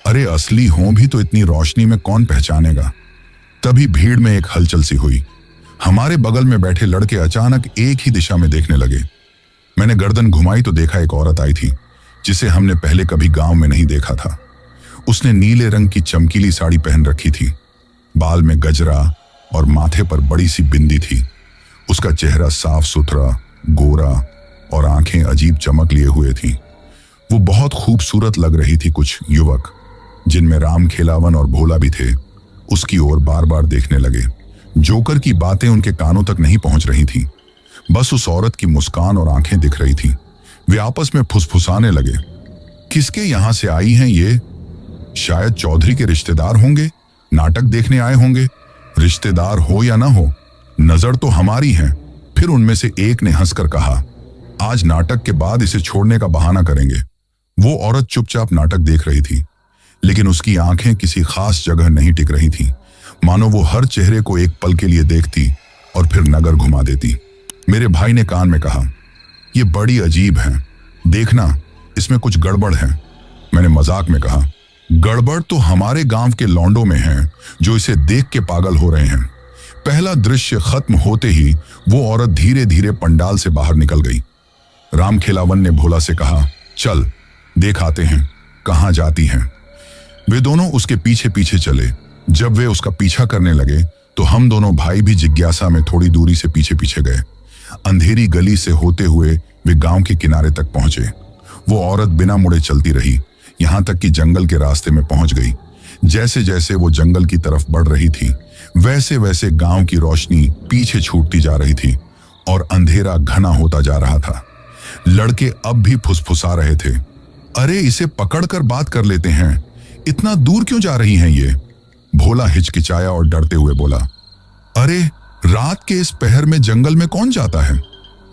अरे असली हों भी तो इतनी रोशनी में कौन पहचानेगा। तभी भीड़ में एक हलचल सी हुई। हमारे बगल में बैठे लड़के अचानक एक ही दिशा में देखने लगे। मैंने गर्दन घुमाई तो देखा एक औरत आई थी जिसे हमने पहले कभी गांव में नहीं देखा था। उसने नीले रंग की चमकीली साड़ी पहन रखी थी, बाल में गजरा और माथे पर बड़ी सी बिंदी थी। उसका चेहरा साफ सुथरा, गोरा और आंखें अजीब चमक लिए हुए थी। वो बहुत खूबसूरत लग रही थी। कुछ युवक, जिनमें राम खेलावन और भोला भी थे, उसकी ओर बार बार देखने लगे। जोकर की बातें उनके कानों तक नहीं पहुंच रही थी, बस उस औरत की मुस्कान और आंखें दिख रही थी। वे आपस में फुसफुसाने लगे, किसके यहां से आई हैं ये? शायद चौधरी के रिश्तेदार होंगे, नाटक देखने आए होंगे। रिश्तेदार हो या ना हो, नजर तो हमारी है। फिर उनमें से एक ने हंसकर कहा, आज नाटक के बाद इसे छोड़ने का बहाना करेंगे। वो औरत चुपचाप नाटक देख रही थी, लेकिन उसकी आंखें किसी खास जगह नहीं टिक रही थी, मानो वो हर चेहरे को एक पल के लिए देखती और फिर नगर घुमा देती। मेरे भाई ने कान में कहा, ये बड़ी अजीब है, देखना इसमें कुछ गड़बड़ है। मैंने मजाक में कहा, गड़बड़ तो हमारे गांव के लौंडों में है जो इसे देख के पागल हो रहे हैं। पहला दृश्य खत्म होते ही वो औरत धीरे धीरे पंडाल से बाहर निकल गई। राम खेलावन ने भोला से कहा, चल देख आते हैं कहां जाती हैं। वे दोनों उसके पीछे पीछे चले। जब वे उसका पीछा करने लगे तो हम दोनों भाई भी जिज्ञासा में थोड़ी दूरी से पीछे पीछे गए। अंधेरी गली से होते हुए वे गांव के किनारे तक पहुंचे। वो औरत बिना मुड़े चलती रही, यहां तक कि जंगल के रास्ते में पहुंच गई। जैसे जैसे वो जंगल की तरफ बढ़ रही थी, वैसे वैसे गांव की रोशनी पीछे छूटती जा रही थी और अंधेरा घना होता जा रहा था। लड़के अब भी फुसफुसा रहे थे, अरे इसे पकड़कर बात कर लेते हैं, इतना दूर क्यों जा रही हैं ये? भोला हिचकिचाया और डरते हुए बोला, अरे रात के इस पहर में जंगल में कौन जाता है?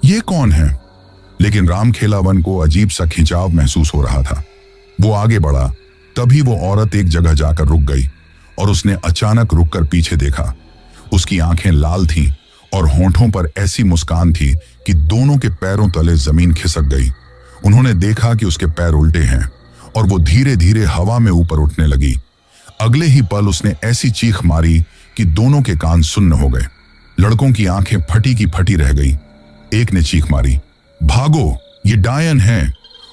ये कौन है? लेकिन राम खेलावन को अजीब सा खिंचाव महसूस हो रहा था। वो आगे बढ़ा, तभी वो औरत एक जगह जाकर रुक गई और उसने अचानक रुककर पीछे देखा। उसकी आंखें लाल थीं और होंठों पर ऐसी मुस्कान थी कि दोनों के पैरों तले जमीन खिसक गई। उन्होंने देखा कि उसके पैर उल्टे हैं और वो धीरे धीरे हवा में ऊपर उठने लगी। अगले ही पल उसने ऐसी चीख मारी कि दोनों के कान सुन्न हो गए। लड़कों की आंखें फटी की फटी रह गई। एक ने चीख मारी, भागो ये डायन है,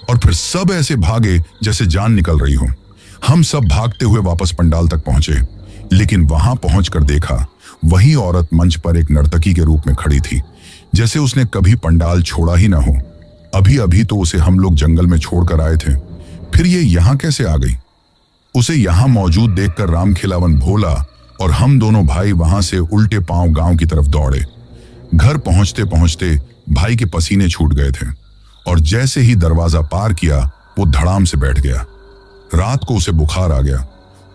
और फिर सब ऐसे भागे जैसे जान निकल रही हो। हम सब भागते हुए वापस पंडाल तक पहुंचे, लेकिन वहां पहुंचकर देखा वही औरत मंच पर एक नर्तकी के रूप में खड़ी थी, जैसे उसने कभी पंडाल छोड़ा ही ना हो। अभी अभी तो उसे हम लोग जंगल में छोड़कर आए थे, फिर ये यहां कैसे आ गई? उसे यहां मौजूद देखकर राम खिलावन, भोला और हम दोनों भाई वहां से उल्टे पांव गांव की तरफ दौड़े। घर पहुंचते पहुंचते भाई के पसीने छूट गए थे और जैसे ही दरवाजा पार किया वो धड़ाम से बैठ गया। रात को उसे बुखार आ गया।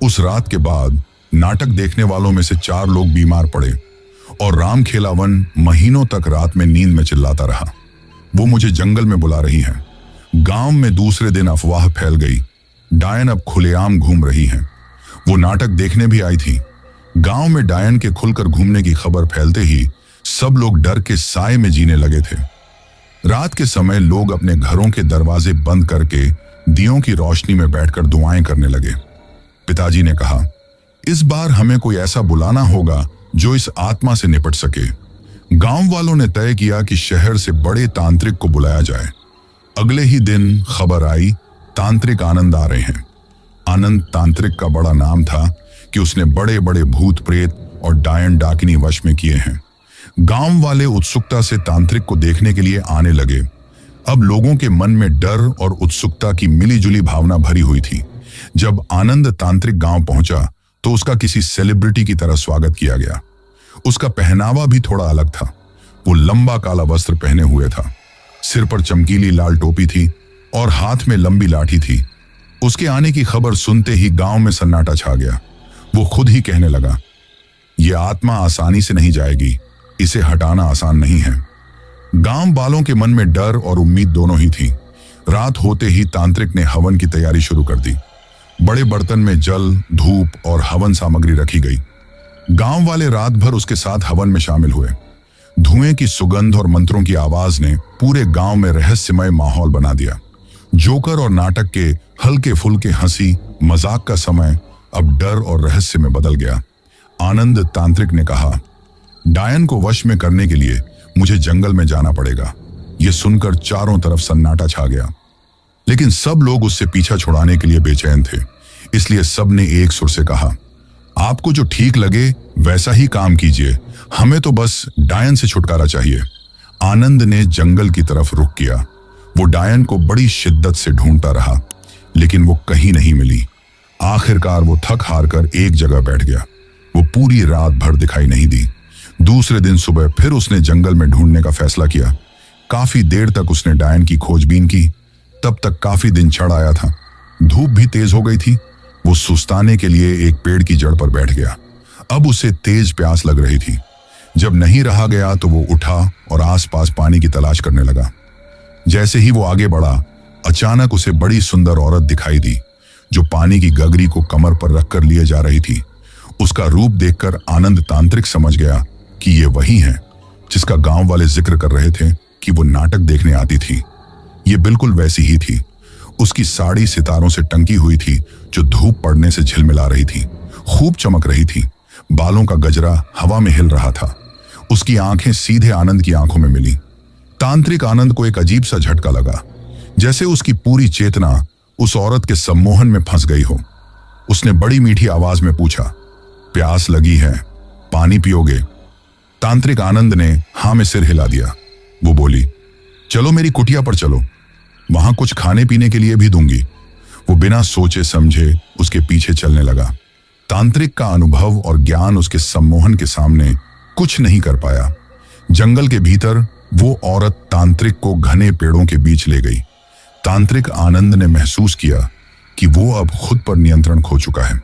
उस रात के बाद नाटक देखने वालों में से 4 लोग बीमार पड़े और राम खेलावन महीनों तक रात में नींद में चिल्लाता रहा। वो मुझे जंगल में बुला रही है। गांव में दूसरे दिन अफवाह फैल गई, डायन अब खुलेआम घूम रही हैं। वो नाटक देखने भी आई थी। गांव में डायन के खुलकर घूमने की खबर फैलते ही सब लोग डर के साए में जीने लगे थे। रात के समय लोग अपने घरों के दरवाजे बंद करके दियों की रोशनी में बैठकर दुआएं करने लगे। पिताजी ने कहा, इस बार हमें कोई ऐसा बुलाना होगा जो इस आत्मा से निपट सके। गांव वालों ने तय किया कि शहर से बड़े तांत्रिक को बुलाया जाए। अगले ही दिन खबर आई, तांत्रिक आनंद आ रहे हैं। आनंद तांत्रिक का बड़ा नाम था कि उसने बड़े बड़े भूत प्रेत और डायन डाकिनी वश में किए हैं। गांव वाले उत्सुकता से तांत्रिक को देखने के लिए आने लगे। अब लोगों के मन में डर और उत्सुकता की मिलीजुली भावना भरी हुई थी। जब आनंद तांत्रिक गांव पहुंचा तो उसका किसी सेलिब्रिटी की तरह स्वागत किया गया। उसका पहनावा भी थोड़ा अलग था। वो लंबा काला वस्त्र पहने हुए था, सिर पर चमकीली लाल टोपी थी और हाथ में लंबी लाठी थी। उसके आने की खबर सुनते ही गांव में सन्नाटा छा गया। वो खुद ही कहने लगा, ये आत्मा आसानी से नहीं जाएगी, इसे हटाना आसान नहीं है। गांव वालों के मन में डर और उम्मीद दोनों ही थी। रात होते ही तांत्रिक ने हवन की तैयारी शुरू कर दी। बड़े बर्तन में जल, धूप और हवन सामग्री रखी गई। गांव वाले रात भर उसके साथ हवन में शामिल हुए। धुएं की सुगंध और मंत्रों की आवाज ने पूरे गांव में रहस्यमय माहौल बना दिया। जोकर और नाटक के हल्के फुल्के हंसी मजाक का समय अब डर और रहस्य में बदल गया। आनंद तांत्रिक ने कहा, डायन को वश में करने के लिए मुझे जंगल में जाना पड़ेगा। यह सुनकर चारों तरफ सन्नाटा छा गया, लेकिन सब लोग उससे पीछा छुड़ाने के लिए बेचैन थे। इसलिए सब ने एक सुर से कहा, आपको जो ठीक लगे वैसा ही काम कीजिए, हमें तो बस डायन से छुटकारा चाहिए। आनंद ने जंगल की तरफ रुख किया। वो डायन को बड़ी शिद्दत से ढूंढता रहा, लेकिन वो कहीं नहीं मिली। आखिरकार वो थक हार कर एक जगह बैठ गया। वो पूरी रात भर दिखाई नहीं दी। दूसरे दिन सुबह फिर उसने जंगल में ढूंढने का फैसला किया। काफी देर तक उसने डायन की खोजबीन की। तब तक काफी दिन चढ़ आया था। धूप भी तेज हो गई थी। वो सुस्ताने के लिए एक पेड़ की जड़ पर बैठ गया। अब उसे तेज प्यास लग रही थी। जब नहीं रहा गया तो वो उठा और आसपास पानी की तलाश करने लगा। जैसे ही वो आगे बढ़ा, अचानक उसे बड़ी सुंदर औरत दिखाई दी जो पानी की गगरी को कमर पर रखकर लिए जा रही थी। उसका रूप देखकर आनंद तांत्रिक समझ गया कि ये वही है जिसका गांव वाले जिक्र कर रहे थे कि वो नाटक देखने आती थी। ये बिल्कुल वैसी ही थी। उसकी साड़ी सितारों से टंकी हुई थी जो धूप पड़ने से झिलमिला रही थी, खूब चमक रही थी। बालों का गजरा हवा में हिल रहा था। उसकी आंखें सीधे आनंद की आंखों में मिली। तांत्रिक आनंद को एक अजीब सा झटका लगा, जैसे उसकी पूरी चेतना उस औरत के सम्मोहन में फंस गई हो। उसने बड़ी मीठी आवाज में पूछा, प्यास लगी है, पानी पियोगे? तांत्रिक आनंद ने हाँ में सिर हिला दिया। वो बोली, चलो मेरी कुटिया पर चलो, वहां कुछ खाने पीने के लिए भी दूंगी। वो बिना सोचे समझे उसके पीछे चलने लगा। तांत्रिक का अनुभव और ज्ञान उसके सम्मोहन के सामने कुछ नहीं कर पाया। जंगल के भीतर वो औरत तांत्रिक को घने पेड़ों के बीच ले गई। तांत्रिक आनंद ने महसूस किया कि वो अब खुद पर नियंत्रण खो चुका है।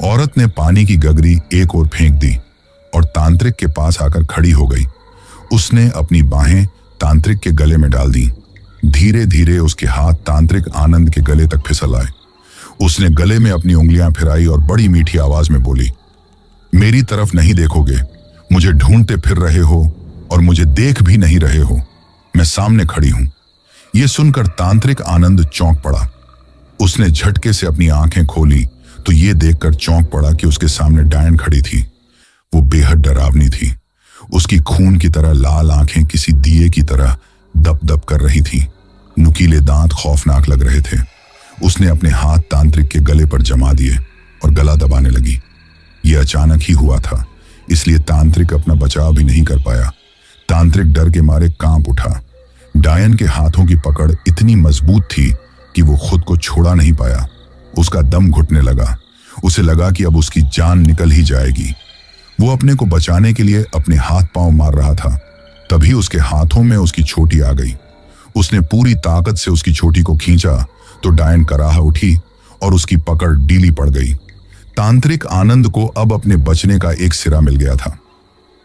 औरत ने पानी की गगरी एक ओर फेंक दी और तांत्रिक के पास आकर खड़ी हो गई। उसने अपनी बाहें तांत्रिक के गले में डाल दी। धीरे धीरे उसके हाथ तांत्रिक आनंद के गले तक फिसल आए। उसने गले में अपनी उंगलियां फिराई और बड़ी मीठी आवाज में बोली, मेरी तरफ नहीं देखोगे, मुझे ढूंढते फिर रहे हो और मुझे देख भी नहीं रहे हो, मैं सामने खड़ी हूं। यह सुनकर तांत्रिक आनंद चौंक पड़ा। उसने झटके से अपनी आंखें खोली तो यह देखकर चौंक पड़ा कि उसके सामने डायन खड़ी थी। वो बेहद डरावनी थी। उसकी खून की तरह लाल आंखें किसी दिए की तरह दप दप कर रही थी। नुकीले दांत खौफनाक लग रहे थे। उसने अपने हाथ तांत्रिक के गले पर जमा दिए और गला दबाने लगी। यह अचानक ही हुआ था, इसलिए तांत्रिक अपना बचाव भी नहीं कर पाया। तांत्रिक डर के मारे कांप उठा। डायन के हाथों की पकड़ इतनी मजबूत थी कि वो खुद को छोड़ा नहीं पाया। उसका दम घुटने लगा। उसे लगा कि अब उसकी जान निकल ही जाएगी। वो अपने को बचाने के लिए अपने हाथ पांव मार रहा था। तभी उसके हाथों में उसकी छोटी आ गई। उसने पूरी ताकत से उसकी छोटी को खींचा तो डायन कराह उठी और उसकी पकड़ ढीली पड़ गई। तांत्रिक आनंद को अब अपने बचने का एक सिरा मिल गया था।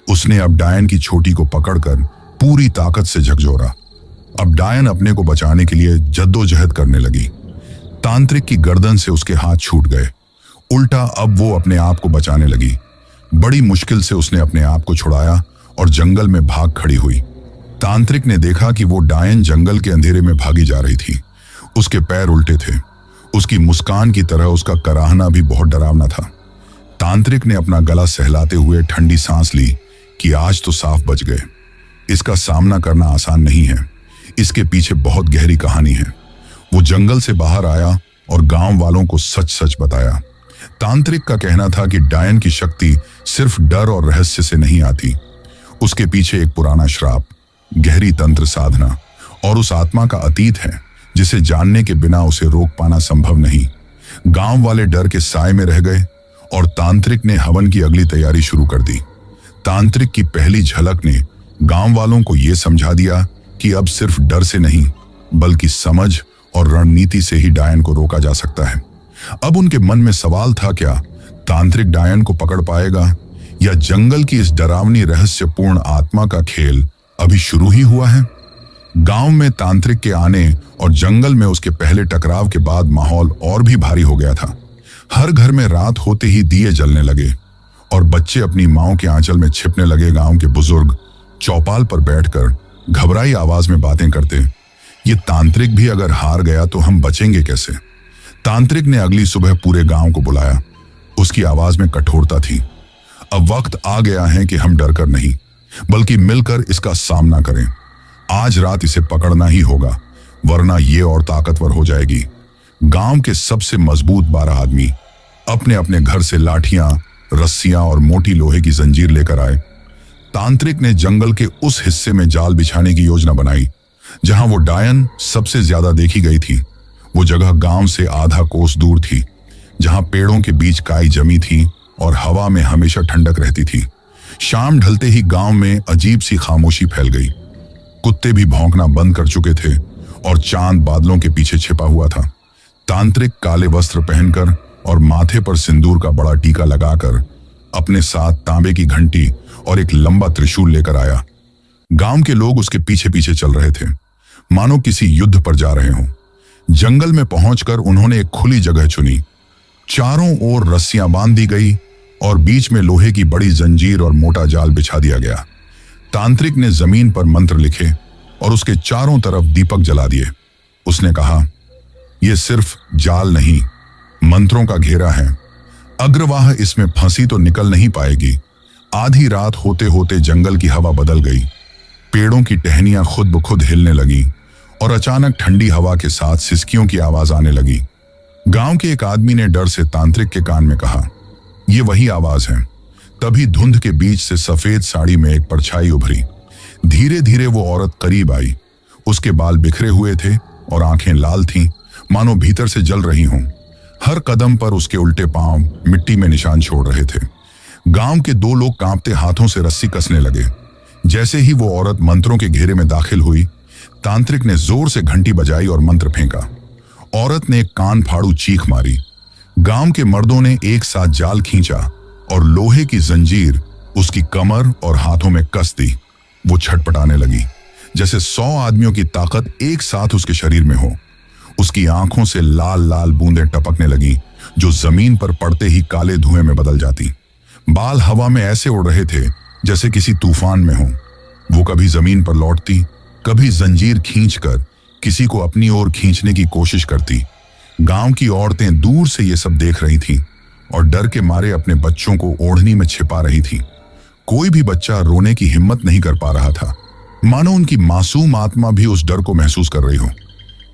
उसने अब डायन की छोटी को पकड़कर पूरी ताकत से झकझोरा। अब डायन अपने को बचाने के लिए जद्दोजहद करने लगी। तांत्रिक की गर्दन से उसके हाथ छूट गए। उल्टा अब वो अपने आप को बचाने लगी। बड़ी मुश्किल से उसने अपने आप को छुड़ाया और जंगल में भाग खड़ी हुई। तांत्रिक ने देखा कि वो डायन जंगल के अंधेरे में भागी जा रही थी। उसके पैर उल्टे थे। उसकी मुस्कान की तरह उसका कराहना भी बहुत डरावना था। तांत्रिक ने अपना गला सहलाते हुए ठंडी सांस ली कि आज तो साफ बच गए। इसका सामना करना आसान नहीं है, इसके पीछे बहुत गहरी कहानी है। वो जंगल से बाहर आया और गांव वालों को सच सच बताया। तांत्रिक का कहना था कि डायन की शक्ति सिर्फ डर और रहस्य से नहीं आती, उसके पीछे एक पुराना श्राप, गहरी तंत्र साधना और उस आत्मा का अतीत है जिसे जानने के बिना उसे रोक पाना संभव नहीं। गांव वाले डर के साए में रह गए और तांत्रिक ने हवन की अगली तैयारी शुरू कर दी। तांत्रिक की पहली झलक ने गांव वालों को यह समझा दिया कि अब सिर्फ डर से नहीं बल्कि समझ और रणनीति से ही डायन को रोका जा सकता है। अब उनके मन में सवाल था, क्या तांत्रिक डायन को पकड़ पाएगा या जंगल की इस डरावनी रहस्यपूर्ण आत्मा का खेल अभी शुरू ही हुआ है। गांव में तांत्रिक के आने और जंगल में उसके पहले टकराव के बाद माहौल और भी भारी हो गया था। हर घर में रात होते ही दिए जलने लगे और बच्चे अपनी माओ के आंचल में छिपने लगे। गांव के बुजुर्ग चौपाल पर बैठकर घबराई आवाज में बातें करते, ये तांत्रिक भी अगर हार गया तो हम बचेंगे कैसे। तांत्रिक ने अगली सुबह पूरे गांव को बुलाया। उसकी आवाज में कठोरता थी, अब वक्त आ गया है कि हम डरकर नहीं बल्कि मिलकर इसका सामना करें। आज रात इसे पकड़ना ही होगा, वरना ये और ताकतवर हो जाएगी। गांव के सबसे मजबूत 12 आदमी अपने अपने घर से लाठियां, रस्सियां और मोटी लोहे की जंजीर लेकर आए। तांत्रिक ने जंगल के उस हिस्से में जाल बिछाने की योजना बनाई जहां वो डायन सबसे ज्यादा देखी गई थी। वो जगह गांव से आधा कोस दूर थी, जहां पेड़ों के बीच काई जमी थी और हवा में हमेशा ठंडक रहती थी। शाम ढलते ही गांव में अजीब सी खामोशी फैल गई। कुत्ते भी भौंकना बंद कर चुके थे और चांद बादलों के पीछे छिपा हुआ था। तांत्रिक काले वस्त्र पहनकर और माथे पर सिंदूर का बड़ा टीका लगाकर अपने साथ तांबे की घंटी और एक लंबा त्रिशूल लेकर आया। गांव के लोग उसके पीछे पीछे चल रहे थे, मानो किसी युद्ध पर जा रहे हों। जंगल में पहुंचकर उन्होंने एक खुली जगह चुनी। चारों ओर रस्सियां बांध दी गई और बीच में लोहे की बड़ी जंजीर और मोटा जाल बिछा दिया गया। तांत्रिक ने जमीन पर मंत्र लिखे और उसके चारों तरफ दीपक जला दिए। उसने कहा, यह सिर्फ जाल नहीं, मंत्रों का घेरा है। अग्रवाह इसमें फंसी तो निकल नहीं पाएगी। आधी रात होते होते जंगल की हवा बदल गई। पेड़ों की टहनियां खुद ब खुद हिलने लगी और अचानक ठंडी हवा के साथ सिसकियों की आवाज आने लगी। गांव के एक आदमी ने डर से तांत्रिक के कान में कहा, यह वही आवाज है। तभी धुंध के बीच से सफेद साड़ी में एक परछाई उभरी। धीरे धीरे वो औरत करीब आई। उसके बाल बिखरे हुए थे और आंखें लाल थीं, मानो भीतर से जल रही हों। हर कदम पर उसके उल्टे पांव मिट्टी में निशान छोड़ रहे थे। गांव के 2 लोग कांपते हाथों से रस्सी कसने लगे। जैसे ही वो औरत मंत्रों के घेरे में दाखिल हुई, तांत्रिक ने जोर से घंटी बजाई और मंत्र फेंका। औरत ने एक कान फाड़ू चीख मारी। गांव के मर्दों ने एक साथ जाल खींचा और लोहे की जंजीर उसकी कमर और हाथों में कस दी। वो छटपटाने लगी, जैसे 100 आदमियों की ताकत एक साथ उसके शरीर में हो। उसकी आंखों से लाल लाल बूंदें टपकने लगी, जो जमीन पर पड़ते ही काले धुएं में बदल जाती। बाल हवा में ऐसे उड़ रहे थे जैसे किसी तूफान में हो। वो कभी जमीन पर लौटती, कभी जंजीर खींचकर किसी को अपनी ओर खींचने की कोशिश करती। गांव की औरतें दूर से ये सब देख रही थीं और डर के मारे अपने बच्चों को ओढ़नी में छिपा रही थीं। कोई भी बच्चा रोने की हिम्मत नहीं कर पा रहा था, मानो उनकी मासूम आत्मा भी उस डर को महसूस कर रही हो।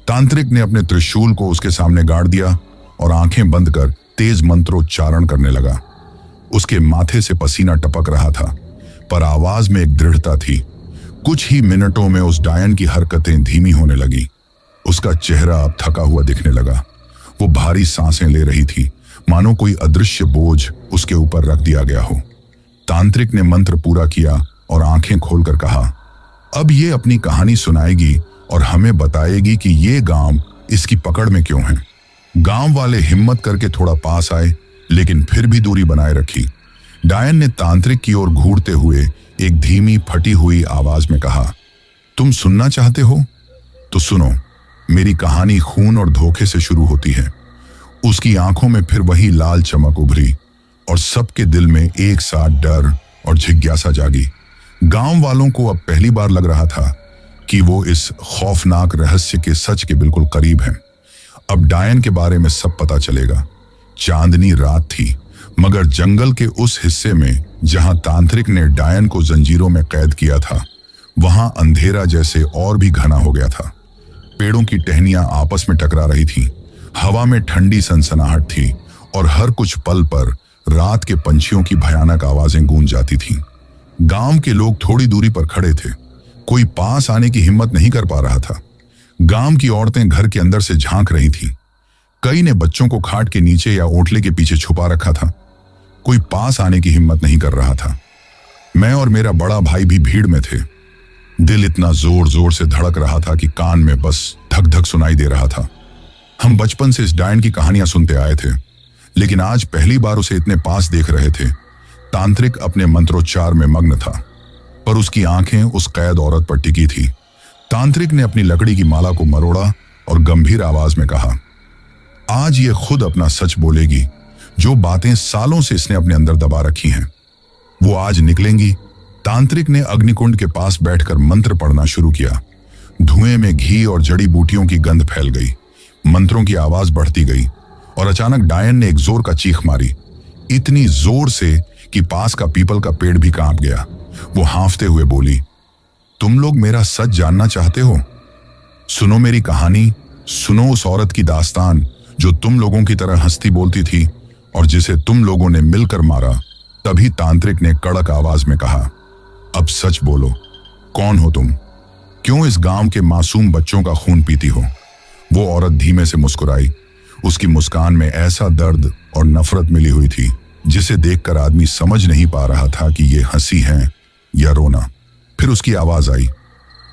तांत्रिक ने अपने त्रिशूल को उसके सामने गाड़ दिया और आंखें बंद कर तेज मंत्रोच्चारण करने लगा। उसके माथे से पसीना टपक रहा था, पर आवाज में एक दृढ़ता थी। कुछ ही मिनटों में उस डायन की हरकतें धीमी होने लगी। उसका चेहरा अब थका हुआ दिखने लगा। वो भारी सांसें ले रही थी, मानो कोई अदृश्य बोझ उसके ऊपर रख दिया गया हो। तांत्रिक ने मंत्र पूरा किया और आंखें खोलकर कहा, अब ये अपनी कहानी सुनाएगी और हमें बताएगी कि ये गांव इसकी पकड़ में क्यों है। गांव वाले हिम्मत करके थोड़ा पास आए, लेकिन फिर भी दूरी बनाए रखी। डायन ने तांत्रिक की ओर घूरते हुए एक धीमी फटी हुई आवाज में कहा, तुम सुनना चाहते हो तो सुनो। मेरी कहानी खून और धोखे से शुरू होती है। उसकी आंखों में फिर वही लाल चमक उभरी और सबके दिल में एक साथ डर और जिज्ञासा जागी। गांव वालों को अब पहली बार लग रहा था कि वो इस खौफनाक रहस्य के सच के बिल्कुल करीब हैं। अब डायन के बारे में सब पता चलेगा। चांदनी रात थी, मगर जंगल के उस हिस्से में जहां तांत्रिक ने डायन को जंजीरों में कैद किया था, वहां अंधेरा जैसे और भी घना हो गया था। पेड़ों की टहनियां आपस में टकरा रही थीं, हवा में ठंडी सनसनाहट थी और हर कुछ पल पर रात के पंछियों की भयानक आवाजें गूंज जाती थीं। गांव के लोग थोड़ी दूरी पर खड़े थे, कोई पास आने की हिम्मत नहीं कर पा रहा था। गांव की औरतें घर के अंदर से झांक रही थीं। कई ने बच्चों को खाट के नीचे या ओटले के पीछे छुपा रखा था। कोई पास आने की हिम्मत नहीं कर रहा था। मैं और मेरा बड़ा भाई भी भीड़ में थे। दिल इतना जोर जोर से धड़क रहा था कि कान में बस धक धक सुनाई दे रहा था। हम बचपन से इस डायन की कहानियां सुनते आए थे, लेकिन आज पहली बार उसे इतने पास देख रहे थे। तांत्रिक अपने मंत्रोच्चार में मग्न था, पर उसकी आंखें उस कैद औरत पर टिकी थी। तांत्रिक ने अपनी लकड़ी की माला को मरोड़ा और गंभीर आवाज में कहा, आज ये खुद अपना सच बोलेगी। जो बातें सालों से इसने अपने अंदर दबा रखी हैं, वो आज निकलेंगी। तांत्रिक ने अग्निकुंड के पास बैठकर मंत्र पढ़ना शुरू किया। धुएं में घी और जड़ी बूटियों की गंध फैल गई। मंत्रों की आवाज बढ़ती गई और अचानक डायन ने एक जोर का चीख मारी, इतनी जोर से कि पास का पीपल का पेड़ भी कांप गया। वो हांफते हुए बोली, तुम लोग मेरा सच जानना चाहते हो? सुनो मेरी कहानी, सुनो उस औरत की दास्तान जो तुम लोगों की तरह हंसती बोलती थी और जिसे तुम लोगों ने मिलकर मारा। तभी तांत्रिक ने कड़क आवाज में कहा, अब सच बोलो, कौन हो तुम? क्यों इस गांव के मासूम बच्चों का खून पीती हो? वो औरत धीमे से मुस्कुराई। उसकी मुस्कान में ऐसा दर्द और नफरत मिली हुई थी जिसे देखकर आदमी समझ नहीं पा रहा था कि ये हंसी है या रोना। फिर उसकी आवाज आई,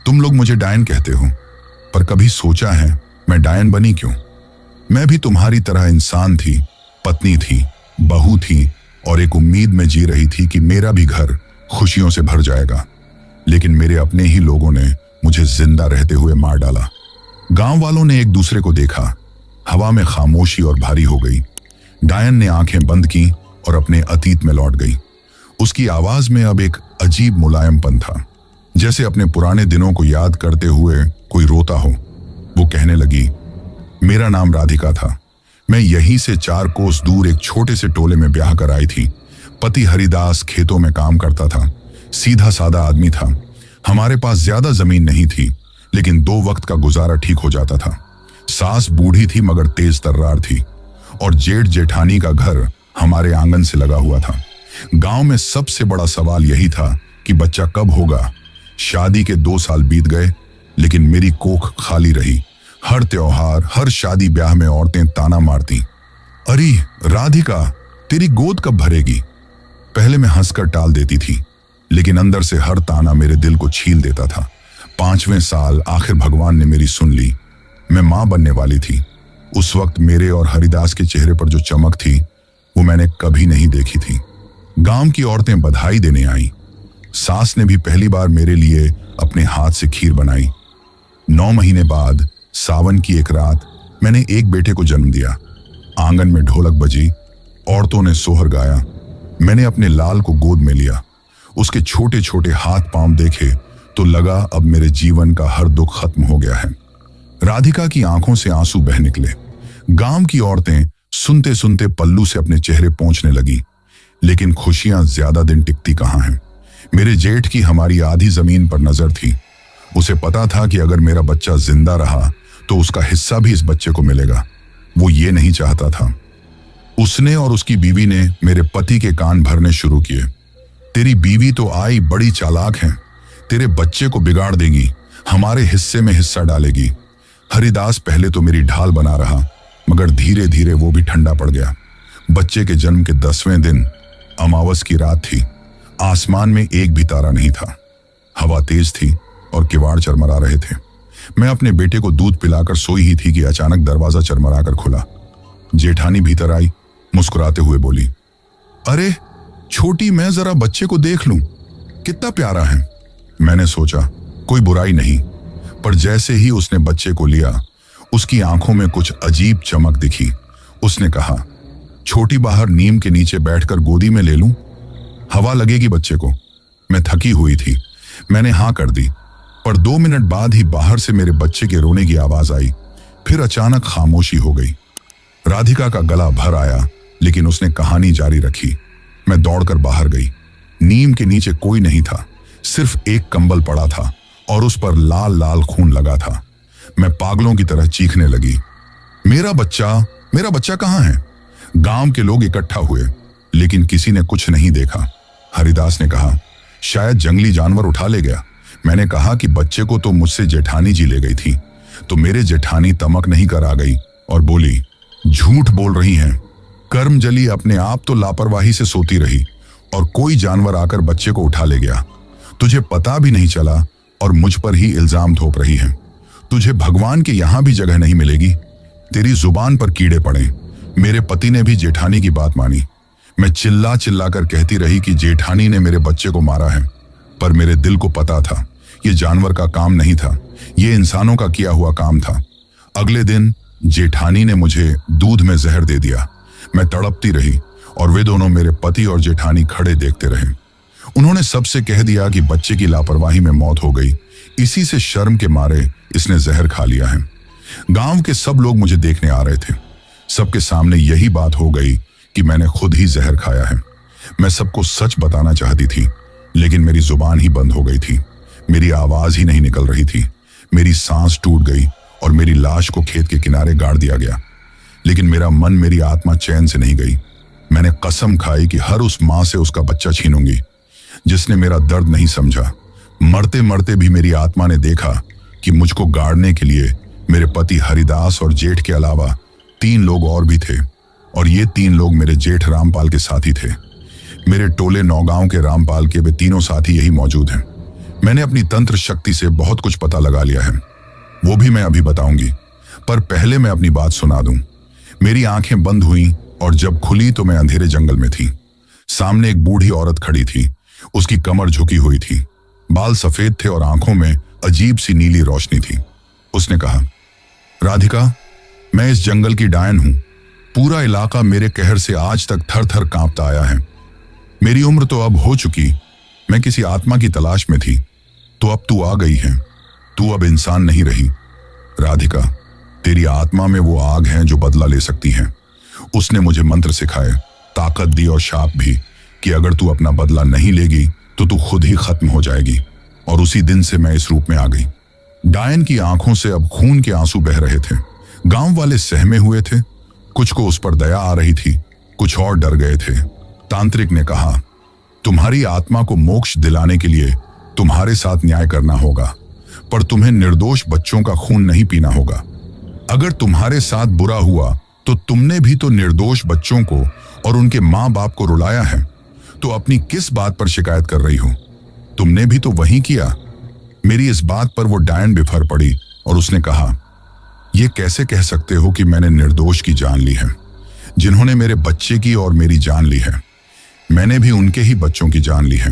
तुम लोग मुझे डायन कहते हो, पर कभी सोचा है मैं डायन बनी क्यों? मैं भी तुम्हारी तरह इंसान थी, पत्नी थी, बहू थी और एक उम्मीद में जी रही थी कि मेरा भी घर खुशियों से भर जाएगा। लेकिन मेरे अपने ही लोगों ने मुझे जिंदा रहते हुए मार डाला। गांव वालों ने एक दूसरे को देखा। हवा में खामोशी और भारी हो गई। डायन ने आंखें बंद की और अपने अतीत में लौट गई। उसकी आवाज में अब एक अजीब मुलायमपन था, जैसे अपने पुराने दिनों को याद करते हुए कोई रोता हो। वो कहने लगी, मेरा नाम राधिका था। मैं यहीं से 4 कोस दूर एक छोटे से टोले में ब्याह कर आई थी। पति हरिदास खेतों में काम करता था, सीधा सादा आदमी था। हमारे पास ज्यादा जमीन नहीं थी, लेकिन 2 वक्त का गुजारा ठीक हो जाता था। सास बूढ़ी थी मगर तेज तर्रार थी और जेठ जेठानी का घर हमारे आंगन से लगा हुआ था। गांव में सबसे बड़ा सवाल यही था कि बच्चा कब होगा। शादी के 2 साल बीत गए, लेकिन मेरी कोख खाली रही। हर त्योहार, हर शादी ब्याह में औरतें ताना मारती, अरे राधिका, तेरी गोद कब भरेगी? पहले मैं हंसकर टाल देती थी, लेकिन अंदर से हर ताना मेरे दिल को छील देता था। 5वें साल आखिर भगवान ने मेरी सुन ली। मैं मां बनने वाली थी। उस वक्त मेरे और हरिदास के चेहरे पर जो चमक थी वो मैंने कभी नहीं देखी थी। गांव की औरतें बधाई देने आईं। सास ने भी पहली बार मेरे लिए अपने हाथ से खीर बनाई। 9 महीने बाद सावन की एक रात मैंने एक बेटे को जन्म दिया। आंगन में ढोलक बजी, औरतों ने सोहर गाया। मैंने अपने लाल को गोद में लिया। उसके छोटे छोटे हाथ पांव देखे तो लगा अब मेरे जीवन का हर दुख खत्म हो गया है। राधिका की आंखों से आंसू बह निकले। गांव की औरतें सुनते सुनते पल्लू से अपने चेहरे पोंछने लगी, लेकिन खुशियां ज्यादा दिन टिकती कहां हैं। मेरे जेठ की हमारी आधी जमीन पर नजर थी। उसे पता था कि अगर मेरा बच्चा जिंदा रहा तो उसका हिस्सा भी इस बच्चे को मिलेगा। वो ये नहीं चाहता था। उसने और उसकी बीवी ने मेरे पति के कान भरने शुरू किए। तेरी बीवी तो आई बड़ी चालाक है, तेरे बच्चे को बिगाड़ देगी, हमारे हिस्से में हिस्सा डालेगी। हरिदास पहले तो मेरी ढाल बना रहा, मगर धीरे धीरे वो भी ठंडा पड़ गया। बच्चे के जन्म के 10वें दिन अमावस की रात थी। आसमान में एक भी तारा नहीं था। हवा तेज थी और किवाड़ चरमरा रहे थे। मैं अपने बेटे को दूध पिलाकर सोई ही थी कि अचानक दरवाजा चरमराकर खुला। जेठानी भीतर आई, मुस्कुराते हुए बोली, अरे छोटी, मैं जरा बच्चे को देख लूं, कितना प्यारा है। मैंने सोचा कोई बुराई नहीं, पर जैसे ही उसने बच्चे को लिया उसकी आंखों में कुछ अजीब चमक दिखी। उसने कहा, छोटी बाहर नीम के नीचे बैठकर गोदी में ले लूं, हवा लगेगी बच्चे को। मैं थकी हुई थी। मैंने हाँ कर दी, पर 2 मिनट बाद ही बाहर से मेरे बच्चे के रोने की आवाज आई। फिर अचानक खामोशी हो गई। राधिका का गला भर आया लेकिन उसने कहानी जारी रखी। मैं दौड़कर बाहर गई। नीम के नीचे कोई नहीं था, सिर्फ एक कंबल पड़ा था और उस पर लाल लाल खून लगा था। मैं पागलों की तरह चीखने लगी, मेरा बच्चा कहाँ है? गांव के लोग इकट्ठा हुए, लेकिन किसी ने कुछ नहीं देखा। हरिदास ने कहा, शायद जंगली जानवर उठा ले गया। मैंने कहा कि बच्चे को तो मुझसे जेठानी जी ले गई थी। तो मेरे जेठानी तमक नहीं कर आ गई और बोली, झूठ बोल रही हैं। कर्मजली अपने आप तो लापरवाही से सोती रही और कोई जानवर आकर बच्चे को उठा ले गया। तुझे पता भी नहीं चला और मुझ पर ही इल्जाम थोप रही है। तुझे भगवान के यहां भी जगह नहीं मिलेगी। तेरी जुबान पर कीड़े पड़े। मेरे पति ने भी जेठानी की बात मानी। मैं चिल्ला चिल्ला कर कहती रही कि जेठानी ने मेरे बच्चे को मारा है, पर मेरे दिल को पता था ये जानवर का काम नहीं था, ये इंसानों का किया हुआ काम था। अगले दिन जेठानी ने मुझे दूध में जहर दे दिया। मैं तड़पती रही और वे दोनों मेरे पति और जेठानी खड़े देखते रहे। उन्होंने सबसे कह दिया कि बच्चे की लापरवाही में मौत हो गई, इसी से शर्म के मारे इसने जहर खा लिया है। गांव के सब लोग मुझे देखने आ रहे थे। सबके सामने यही बात हो गई कि मैंने खुद ही जहर खाया है। मैं सबको सच बताना चाहती थी, लेकिन मेरी जुबान ही बंद हो गई थी। मेरी आवाज ही नहीं निकल रही थी। मेरी सांस टूट गई और मेरी लाश को खेत के किनारे गाड़ दिया गया। लेकिन मेरा मन, मेरी आत्मा चैन से नहीं गई। मैंने कसम खाई कि हर उस मां से उसका बच्चा छीनूंगी जिसने मेरा दर्द नहीं समझा। मरते मरते भी मेरी आत्मा ने देखा कि मुझको गाड़ने के लिए मेरे पति हरिदास और जेठ के अलावा 3 लोग और भी थे, और ये 3 लोग मेरे जेठ रामपाल के साथी थे। मेरे टोले नौगांव के रामपाल के वे तीनों साथी यही मौजूद हैं। मैंने अपनी तंत्र शक्ति से बहुत कुछ पता लगा लिया है, वो भी मैं अभी बताऊंगी, पर पहले मैं अपनी बात सुना दूं। मेरी आंखें बंद हुई और जब खुली तो मैं अंधेरे जंगल में थी। सामने एक बूढ़ी औरत खड़ी थी। उसकी कमर झुकी हुई थी, बाल सफेद थे और आंखों में अजीब सी नीली रोशनी थी। उसने कहा, राधिका, मैं इस जंगल की डायन हूं। पूरा इलाका मेरे कहर से आज तक थर थर कांपता आया है। मेरी उम्र तो अब हो चुकी। मैं किसी आत्मा की तलाश में थी, तो अब तू आ गई है। तू अब इंसान नहीं रही। राधिका, तेरी आत्मा में वो आग है जो बदला ले सकती है। उसने मुझे मंत्र सिखाए, ताकत दी और शाप भी कि अगर तू अपना बदला नहीं लेगी तो तू खुद ही खत्म हो जाएगी। और उसी दिन से मैं इस रूप में आ गई। डायन की आंखों से अब खून के आंसू बह रहे थे। गांव वाले सहमे हुए थे। कुछ को उस पर दया आ रही थी, कुछ और डर गए थे। तांत्रिक ने कहा, तुम्हारी आत्मा को मोक्ष दिलाने के लिए तुम्हारे साथ न्याय करना होगा, पर तुम्हें निर्दोष बच्चों का खून नहीं पीना होगा। अगर तुम्हारे साथ बुरा हुआ तो तुमने भी तो निर्दोष बच्चों को और उनके माँ बाप को रुलाया है, तो अपनी किस बात पर शिकायत कर रही हो? तुमने भी तो वही किया। मेरी इस बात पर वो डायन बिफर पड़ी और उसने कहा, ये कैसे कह सकते हो कि मैंने निर्दोष की जान ली है? जिन्होंने मेरे बच्चे की और मेरी जान ली है, मैंने भी उनके ही बच्चों की जान ली है।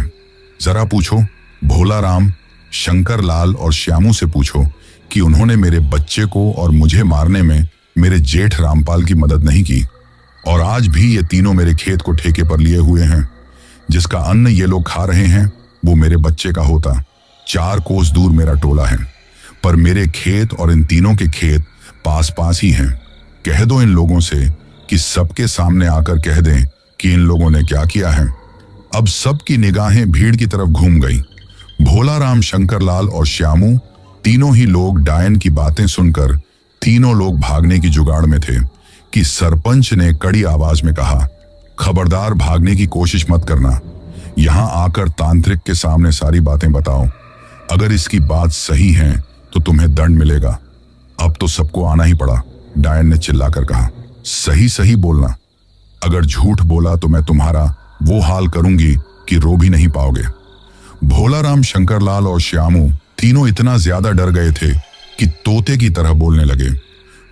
जरा पूछो भोला राम, शंकर लाल और श्यामू से पूछो कि उन्होंने मेरे बच्चे को और मुझे मारने में मेरे जेठ रामपाल की मदद नहीं की। और आज भी ये तीनों मेरे खेत को ठेके पर लिए हुए हैं। जिसका अन्न ये लोग खा रहे हैं वो मेरे बच्चे का होता। 4 कोस दूर मेरा टोला है, पर मेरे खेत और इन तीनों के खेत पास पास ही हैं। कह दो इन लोगों से कि सबके सामने आकर कह दें कि इन लोगों ने क्या किया है। अब सबकी निगाहें भीड़ की तरफ घूम गई। भोला राम, शंकर लाल और श्यामू, तीनों ही लोग डायन की बातें सुनकर तीनों लोग भागने की जुगाड़ में थे कि सरपंच ने कड़ी आवाज में कहा, खबरदार, भागने की कोशिश मत करना। यहां आकर तांत्रिक के सामने सारी बातें बताओ। अगर इसकी बात सही है तो तुम्हें दंड मिलेगा। अब तो सबको आना ही पड़ा। डायन ने चिल्लाकर कहा, सही सही बोलना। अगर झूठ बोला तो मैं तुम्हारा वो हाल करूंगी कि रो भी नहीं पाओगे। भोला राम, शंकर लाल और श्यामू तीनों इतना ज्यादा डर गए थे कि तोते की तरह बोलने लगे।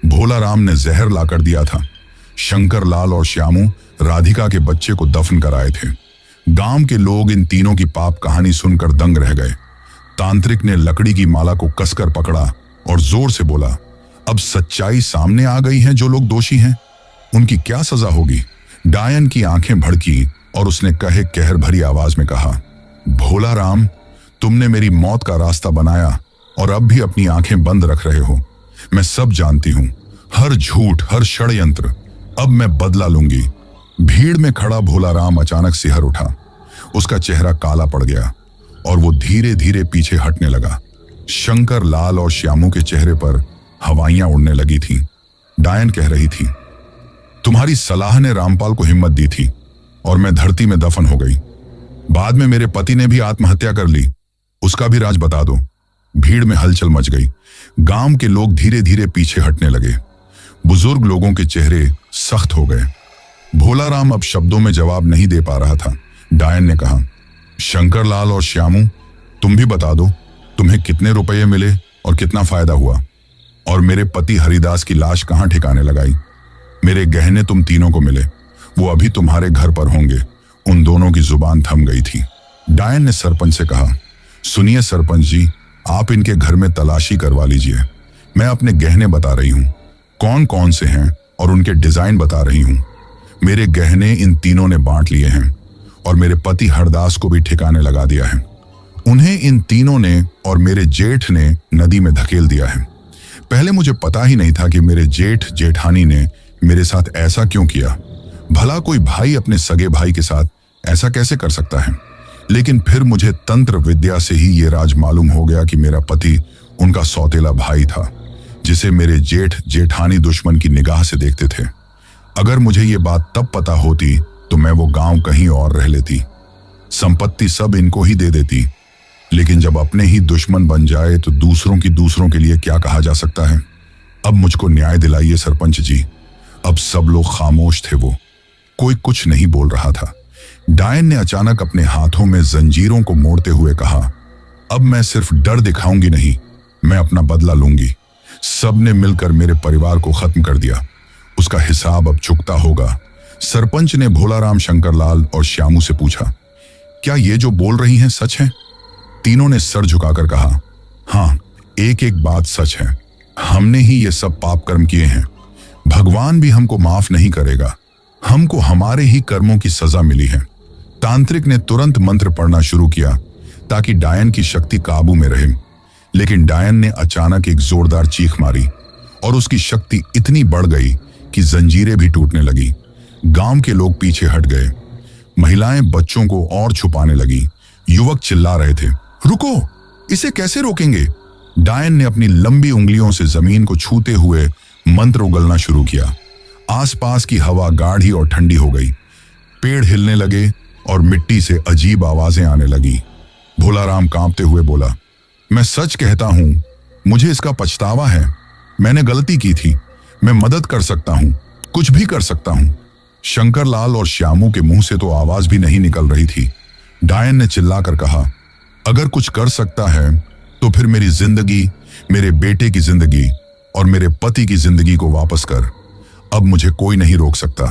भोला राम ने जहर लाकर दिया था। शंकर लाल और श्यामू राधिका के बच्चे को दफन कराए थे। गांव के लोग इन तीनों की पाप कहानी सुनकर दंग रह गए। तांत्रिक ने लकड़ी की माला को कसकर पकड़ा और जोर से बोला, अब सच्चाई सामने आ गई है। जो लोग दोषी हैं उनकी क्या सजा होगी? डायन की आंखें भड़की और उसने कहे कहर भरी आवाज में कहा, भोला राम, तुमने मेरी मौत का रास्ता बनाया और अब भी अपनी आंखें बंद रख रहे हो। मैं सब जानती हूं, हर झूठ, हर षड्यंत्र। अब मैं बदला लूंगी। भीड़ में खड़ा भोलाराम अचानक सिहर उठा। उसका चेहरा काला पड़ गया और वो धीरे धीरे पीछे हटने लगा। शंकर लाल और श्यामू के चेहरे पर हवाइयां उड़ने लगी थीं। डायन कह रही थी, तुम्हारी सलाह ने रामपाल को हिम्मत दी थी और मैं धरती में दफन हो गई। बाद में मेरे पति ने भी आत्महत्या कर ली, उसका भी राज बता दो। भीड़ में हलचल मच गई। गांव के लोग धीरे धीरे पीछे हटने लगे। बुजुर्ग लोगों के चेहरे सख्त हो गए। भोलाराम अब शब्दों में जवाब नहीं दे पा रहा था। डायन ने कहा, शंकर लाल और श्यामू, तुम भी बता दो, तुम्हें कितने रुपये मिले और कितना फायदा हुआ? और मेरे पति हरिदास की लाश कहां ठिकाने लगाई? मेरे गहने तुम तीनों को मिले, वो अभी तुम्हारे घर पर होंगे। उन दोनों की जुबान थम गई थी। डायन ने सरपंच से कहा, सुनिए सरपंच जी, आप इनके घर में तलाशी करवा लीजिए। मैं अपने गहने बता रही हूं, कौन कौन से हैं और उनके डिजाइन बता रही हूं। मेरे गहने इन तीनों ने बांट लिए हैं और मेरे पति हरदास को भी ठिकाने लगा दिया है। उन्हें इन तीनों ने और मेरे जेठ ने नदी में धकेल दिया है। पहले मुझे पता ही नहीं था कि मेरे जेठ जेठानी ने मेरे साथ ऐसा क्यों किया। भला कोई भाई अपने सगे भाई के साथ ऐसा कैसे कर सकता है? लेकिन फिर मुझे तंत्र विद्या से ही ये राज मालूम हो गया कि मेरा पति उनका सौतेला भाई था, जिसे मेरे जेठ जेठानी दुश्मन की निगाह से देखते थे। अगर मुझे ये बात तब पता होती तो मैं वो गांव कहीं और रह लेती, संपत्ति सब इनको ही दे देती। लेकिन जब अपने ही दुश्मन बन जाए तो दूसरों के लिए क्या कहा जा सकता है? अब मुझको न्याय दिलाइए सरपंच जी। अब सब लोग खामोश थे। वो कोई कुछ नहीं बोल रहा था। डायन ने अचानक अपने हाथों में जंजीरों को मोड़ते हुए कहा, अब मैं सिर्फ डर दिखाऊंगी नहीं, मैं अपना बदला लूंगी। सबने मिलकर मेरे परिवार को खत्म कर दिया, उसका हिसाब अब चुकता होगा। सरपंच ने भोलाराम, शंकरलाल और श्यामू से पूछा, क्या ये जो बोल रही हैं सच है? तीनों ने सर झुकाकर कहा, हाँ, एक एक बात सच है। हमने ही ये सब पाप कर्म किए हैं। भगवान भी हमको माफ नहीं करेगा। हमको हमारे ही कर्मों की सजा मिली है। तांत्रिक ने तुरंत मंत्र पढ़ना शुरू किया ताकि डायन की शक्ति काबू में रहे। लेकिन डायन ने अचानक एक जोरदार चीख मारी और उसकी शक्ति इतनी बढ़ गई कि जंजीरें भी टूटने लगी। गांव के लोग पीछे हट गए। महिलाएं बच्चों को और छुपाने लगी। युवक चिल्ला रहे थे, रुको, इसे कैसे रोकेंगे? डायन ने अपनी लंबी उंगलियों से जमीन को छूते हुए मंत्र उगलना शुरू किया। आसपास की हवा गाढ़ी और ठंडी हो गई। पेड़ हिलने लगे और मिट्टी से अजीब आवाजें आने लगी। भोलाराम कांपते हुए बोला, मैं सच कहता हूं, मुझे इसका पछतावा है। मैंने गलती की थी। मैं मदद कर सकता हूं, कुछ भी कर सकता हूं। शंकरलाल और श्यामू के मुंह से तो आवाज भी नहीं निकल रही थी। डायन ने चिल्लाकर कहा, अगर कुछ कर सकता है तो फिर मेरी जिंदगी, मेरे बेटे की जिंदगी और मेरे पति की जिंदगी को वापस कर। अब मुझे कोई नहीं रोक सकता।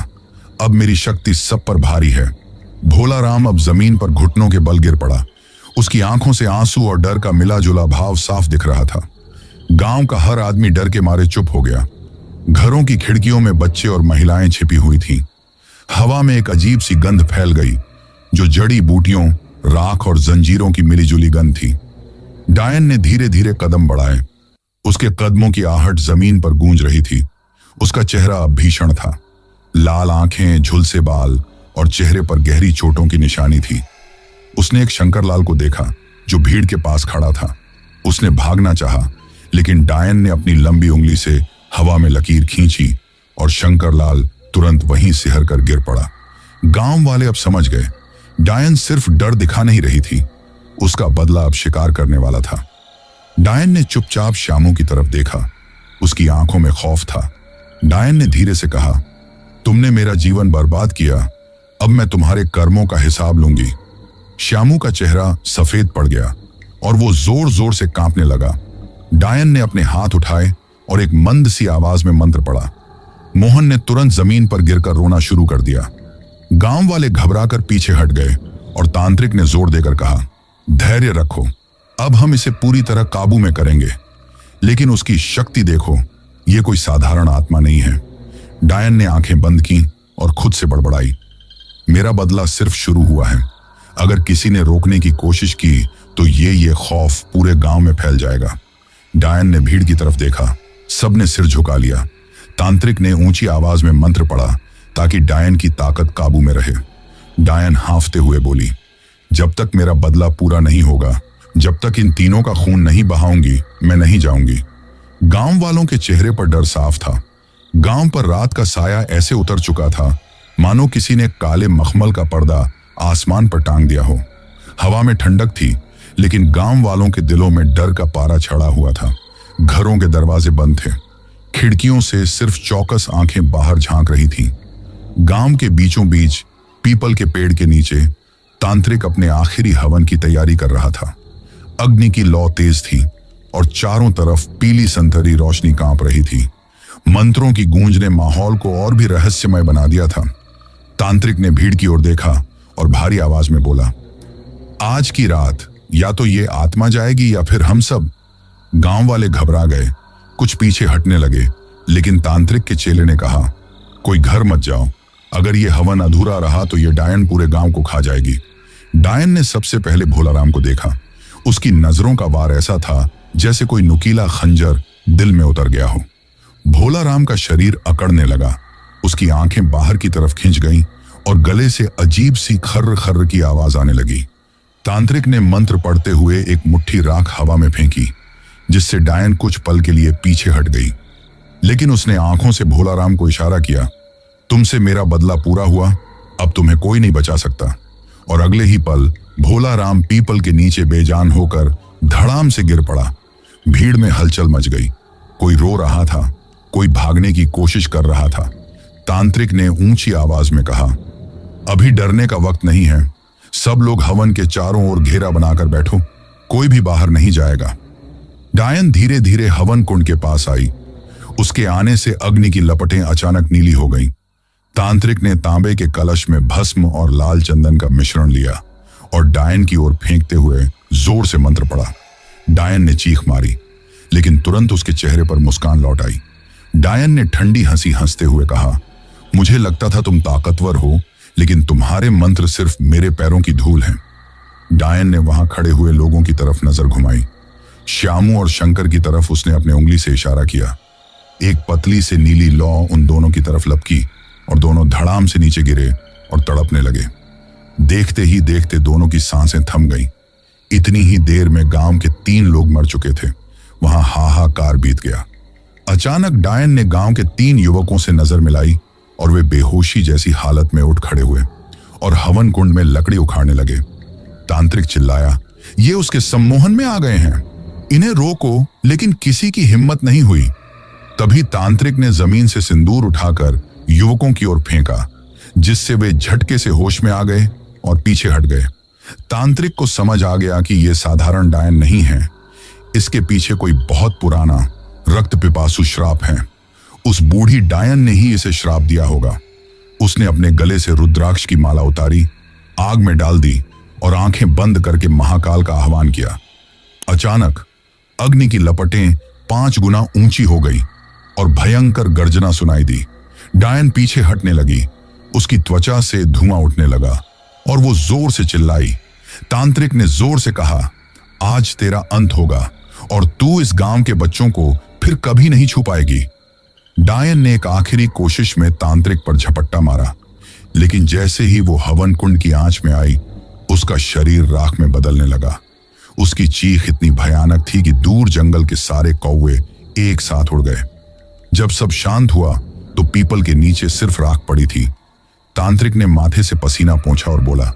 अब मेरी शक्ति सब पर भारी है। भोलाराम अब जमीन पर घुटनों के बल गिर पड़ा। उसकी आंखों से आंसू और डर का मिला जुला भाव साफ दिख रहा था। गांव का हर आदमी डर के मारे चुप हो गया। घरों की खिड़कियों में बच्चे और महिलाएं छिपी हुई थीं। हवा में एक अजीब सी गंध फैल गई, जो जड़ी बूटियों, राख और जंजीरों की मिलीजुली गंध थी। डायन ने धीरे धीरे कदम बढ़ाए। उसके कदमों की आहट जमीन पर गूंज रही थी। उसका चेहरा अब भीषण था। लाल आंखें, झुलसे बाल और चेहरे पर गहरी चोटों की निशानी थी। उसने एक शंकरलाल को देखा जो भीड़ के पास खड़ा था। उसने भागना चाहा, लेकिन डायन ने अपनी लंबी उंगली से हवा में लकीर खींची और शंकरलाल तुरंत वहीं सिहर कर गिर पड़ा। गांव वाले अब समझ गए, डायन सिर्फ डर दिखा नहीं रही थी, उसका बदला अब शिकार करने वाला था। डायन ने चुपचाप श्यामू की तरफ देखा। उसकी आंखों में खौफ था। डायन ने धीरे से कहा, तुमने मेरा जीवन बर्बाद किया, अब मैं तुम्हारे कर्मों का हिसाब लूंगी। श्यामू का चेहरा सफेद पड़ गया और वो जोर जोर से कांपने लगा। डायन ने अपने हाथ उठाए और एक मंद सी आवाज में मंत्र पढ़ा। मोहन ने तुरंत जमीन पर गिरकर रोना शुरू कर दिया। गांव वाले घबराकर पीछे हट गए और तांत्रिक ने जोर देकर कहा, धैर्य रखो, अब हम इसे पूरी तरह काबू में करेंगे। लेकिन उसकी शक्ति देखो, ये कोई साधारण आत्मा नहीं है। डायन ने आंखें बंद की और खुद से बड़बड़ाई, मेरा बदला सिर्फ शुरू हुआ है। अगर किसी ने रोकने की कोशिश की तो ये खौफ पूरे गांव में फैल जाएगा। डायन ने भीड़ की तरफ देखा। सबने सिर झुका लिया। तांत्रिक ने ऊंची आवाज में मंत्र पढ़ा ताकि डायन की ताकत काबू में रहे। डायन हांफते हुए बोली, जब तक मेरा बदला पूरा नहीं होगा, जब तक इन तीनों का खून नहीं बहाऊंगी, मैं नहीं जाऊंगी। गांव वालों के चेहरे पर डर साफ था। गांव पर रात का साया ऐसे उतर चुका था मानो किसी ने काले मखमल का पर्दा आसमान पर टांग दिया हो। हवा में ठंडक थी, लेकिन गांव वालों के दिलों में डर का पारा चढ़ा हुआ था। घरों के दरवाजे बंद थे, खिड़कियों से सिर्फ चौकस आंखें बाहर झांक रही थीं। गांव के बीचों बीच पीपल के पेड़ के नीचे तांत्रिक अपने आखिरी हवन की तैयारी कर रहा था। अग्नि की लौ तेज थी और चारों तरफ पीली संतरी रोशनी कांप रही थी। मंत्रों की गूंज ने माहौल को और भी रहस्यमय बना दिया था। तांत्रिक ने भीड़ की ओर देखा और भारी आवाज में बोला, आज की रात या तो ये आत्मा जाएगी या फिर हम सब। गांव वाले घबरा गए, कुछ पीछे हटने लगे, लेकिन तांत्रिक के चेले ने कहा, कोई घर मत जाओ, अगर ये हवन अधूरा रहा तो ये डायन पूरे गांव को खा जाएगी। डायन ने सबसे पहले भोलाराम को देखा। उसकी नजरों का वार ऐसा था जैसे कोई नुकीला खंजर दिल में उतर गया हो। भोलाराम का शरीर अकड़ने लगा, उसकी आंखें बाहर की तरफ खिंच गईं और गले से अजीब सी खर्र खर्र की आवाज आने लगी। तांत्रिक ने मंत्र पढ़ते हुए एक मुट्ठी राख हवा में फेंकी, जिससे डायन कुछ पल के लिए पीछे हट गई। लेकिन उसने आंखों से भोलाराम को इशारा किया, तुमसे मेरा बदला पूरा हुआ, अब तुम्हें कोई नहीं बचा सकता। और अगले ही पल भोलाराम पीपल के नीचे बेजान होकर धड़ाम से गिर पड़ा। भीड़ में हलचल मच गई, कोई रो रहा था, कोई भागने की कोशिश कर रहा था। तांत्रिक ने ऊंची आवाज में कहा, अभी डरने का वक्त नहीं है, सब लोग हवन के चारों ओर घेरा बनाकर बैठो, कोई भी बाहर नहीं जाएगा। डायन धीरे धीरे हवन कुंड के पास आई। उसके आने से अग्नि की लपटें अचानक नीली हो गईं। तांत्रिक ने तांबे के कलश में भस्म और लाल चंदन का मिश्रण लिया और डायन की ओर फेंकते हुए जोर से मंत्र पढ़ा। डायन ने चीख मारी, लेकिन तुरंत उसके चेहरे पर मुस्कान लौट आई। डायन ने ठंडी हंसी हंसते हुए कहा, मुझे लगता था तुम ताकतवर हो, लेकिन तुम्हारे मंत्र सिर्फ मेरे पैरों की धूल हैं। डायन ने वहां खड़े हुए लोगों की तरफ नजर घुमाई। श्यामू और शंकर की तरफ उसने अपने उंगली से इशारा किया। एक पतली से नीली लौ उन दोनों की तरफ लपकी और दोनों धड़ाम से नीचे गिरे और तड़पने लगे। देखते ही देखते दोनों की सांसें थम गईं। इतनी ही देर में गांव के 3 लोग मर चुके थे। वहां हाहाकार बीत गया। अचानक डायन ने गांव के 3 युवकों से नजर मिलाई और वे बेहोशी जैसी हालत में उठ खड़े हुए और हवन कुंड में लकड़ी उखाड़ने लगे। तांत्रिक चिल्लाया, ये उसके सम्मोहन में आ गए हैं, इन्हें रोको। लेकिन किसी की हिम्मत नहीं हुई। तभी तांत्रिक ने जमीन से सिंदूर उठाकर युवकों की ओर फेंका, जिससे वे झटके से होश में आ गए और पीछे हट गए। तांत्रिक को समझ आ गया कि यह साधारण डायन नहीं है, इसके पीछे कोई बहुत पुराना रक्त पिपासु श्राप है। उस बूढ़ी डायन ने ही इसे श्राप दिया होगा। उसने अपने गले से रुद्राक्ष की माला उतारी, आग में डाल दी और आंखें बंद करके महाकाल का आह्वान किया। अचानक अग्नि की लपटें 5 गुना ऊंची हो गई और भयंकर गर्जना सुनाई दी। डायन पीछे हटने लगी, उसकी त्वचा से धुआं उठने लगा और वो जोर से चिल्लाई। तांत्रिक ने जोर से कहा, आज तेरा अंत होगा और तू इस गांव के बच्चों को फिर कभी नहीं छू पाएगी। डायन ने एक आखिरी कोशिश में तांत्रिक पर झपट्टा मारा, लेकिन जैसे ही वो हवन कुंड की आंच में आई, उसका शरीर राख में बदलने लगा। उसकी चीख इतनी भयानक थी कि दूर जंगल के सारे कौवे एक साथ उड़ गए। जब सब शांत हुआ तो पीपल के नीचे सिर्फ राख पड़ी थी। तांत्रिक ने माथे से पसीना पोंछा और बोला,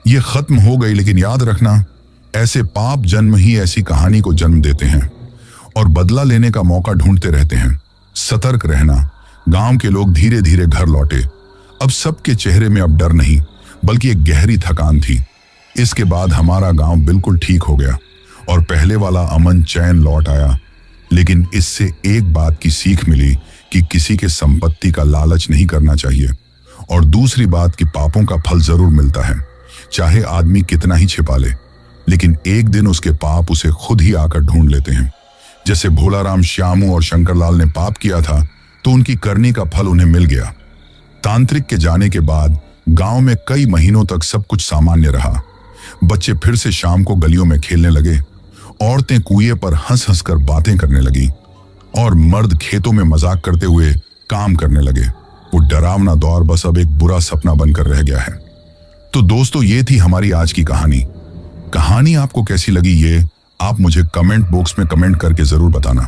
यह खत्म हो गई, लेकिन याद रखना, ऐसे पाप जन्म ही ऐसी कहानी को जन्म देते हैं और बदला लेने का मौका ढूंढते रहते हैं। सतर्क रहना। गांव के लोग धीरे धीरे घर लौटे। अब सबके चेहरे में अब डर नहीं, बल्कि एक गहरी थकान थी। इसके बाद हमारा गांव बिल्कुल ठीक हो गया और पहले वाला अमन चैन लौट आया। लेकिन इससे एक बात की सीख मिली कि किसी के संपत्ति का लालच नहीं करना चाहिए, और दूसरी बात कि पापों का फल जरूर मिलता है, चाहे आदमी कितना ही छिपा ले, लेकिन एक दिन उसके पाप उसे खुद ही आकर ढूंढ लेते हैं। जैसे भोलाराम, श्यामू और शंकरलाल ने पाप किया था तो उनकी करनी का फल उन्हें मिल गया। तांत्रिक के जाने के बाद गांव में कई महीनों तक सब कुछ सामान्य रहा। बच्चे फिर से शाम को गलियों में खेलने लगे, औरतें कुएं पर हंस हंस कर बातें करने लगी और मर्द खेतों में मजाक करते हुए काम करने लगे। वो डरावना दौर बस अब एक बुरा सपना बनकर रह गया है। तो दोस्तों, ये थी हमारी आज की कहानी। कहानी आपको कैसी लगी ये आप मुझे कमेंट बॉक्स में कमेंट करके जरूर बताना।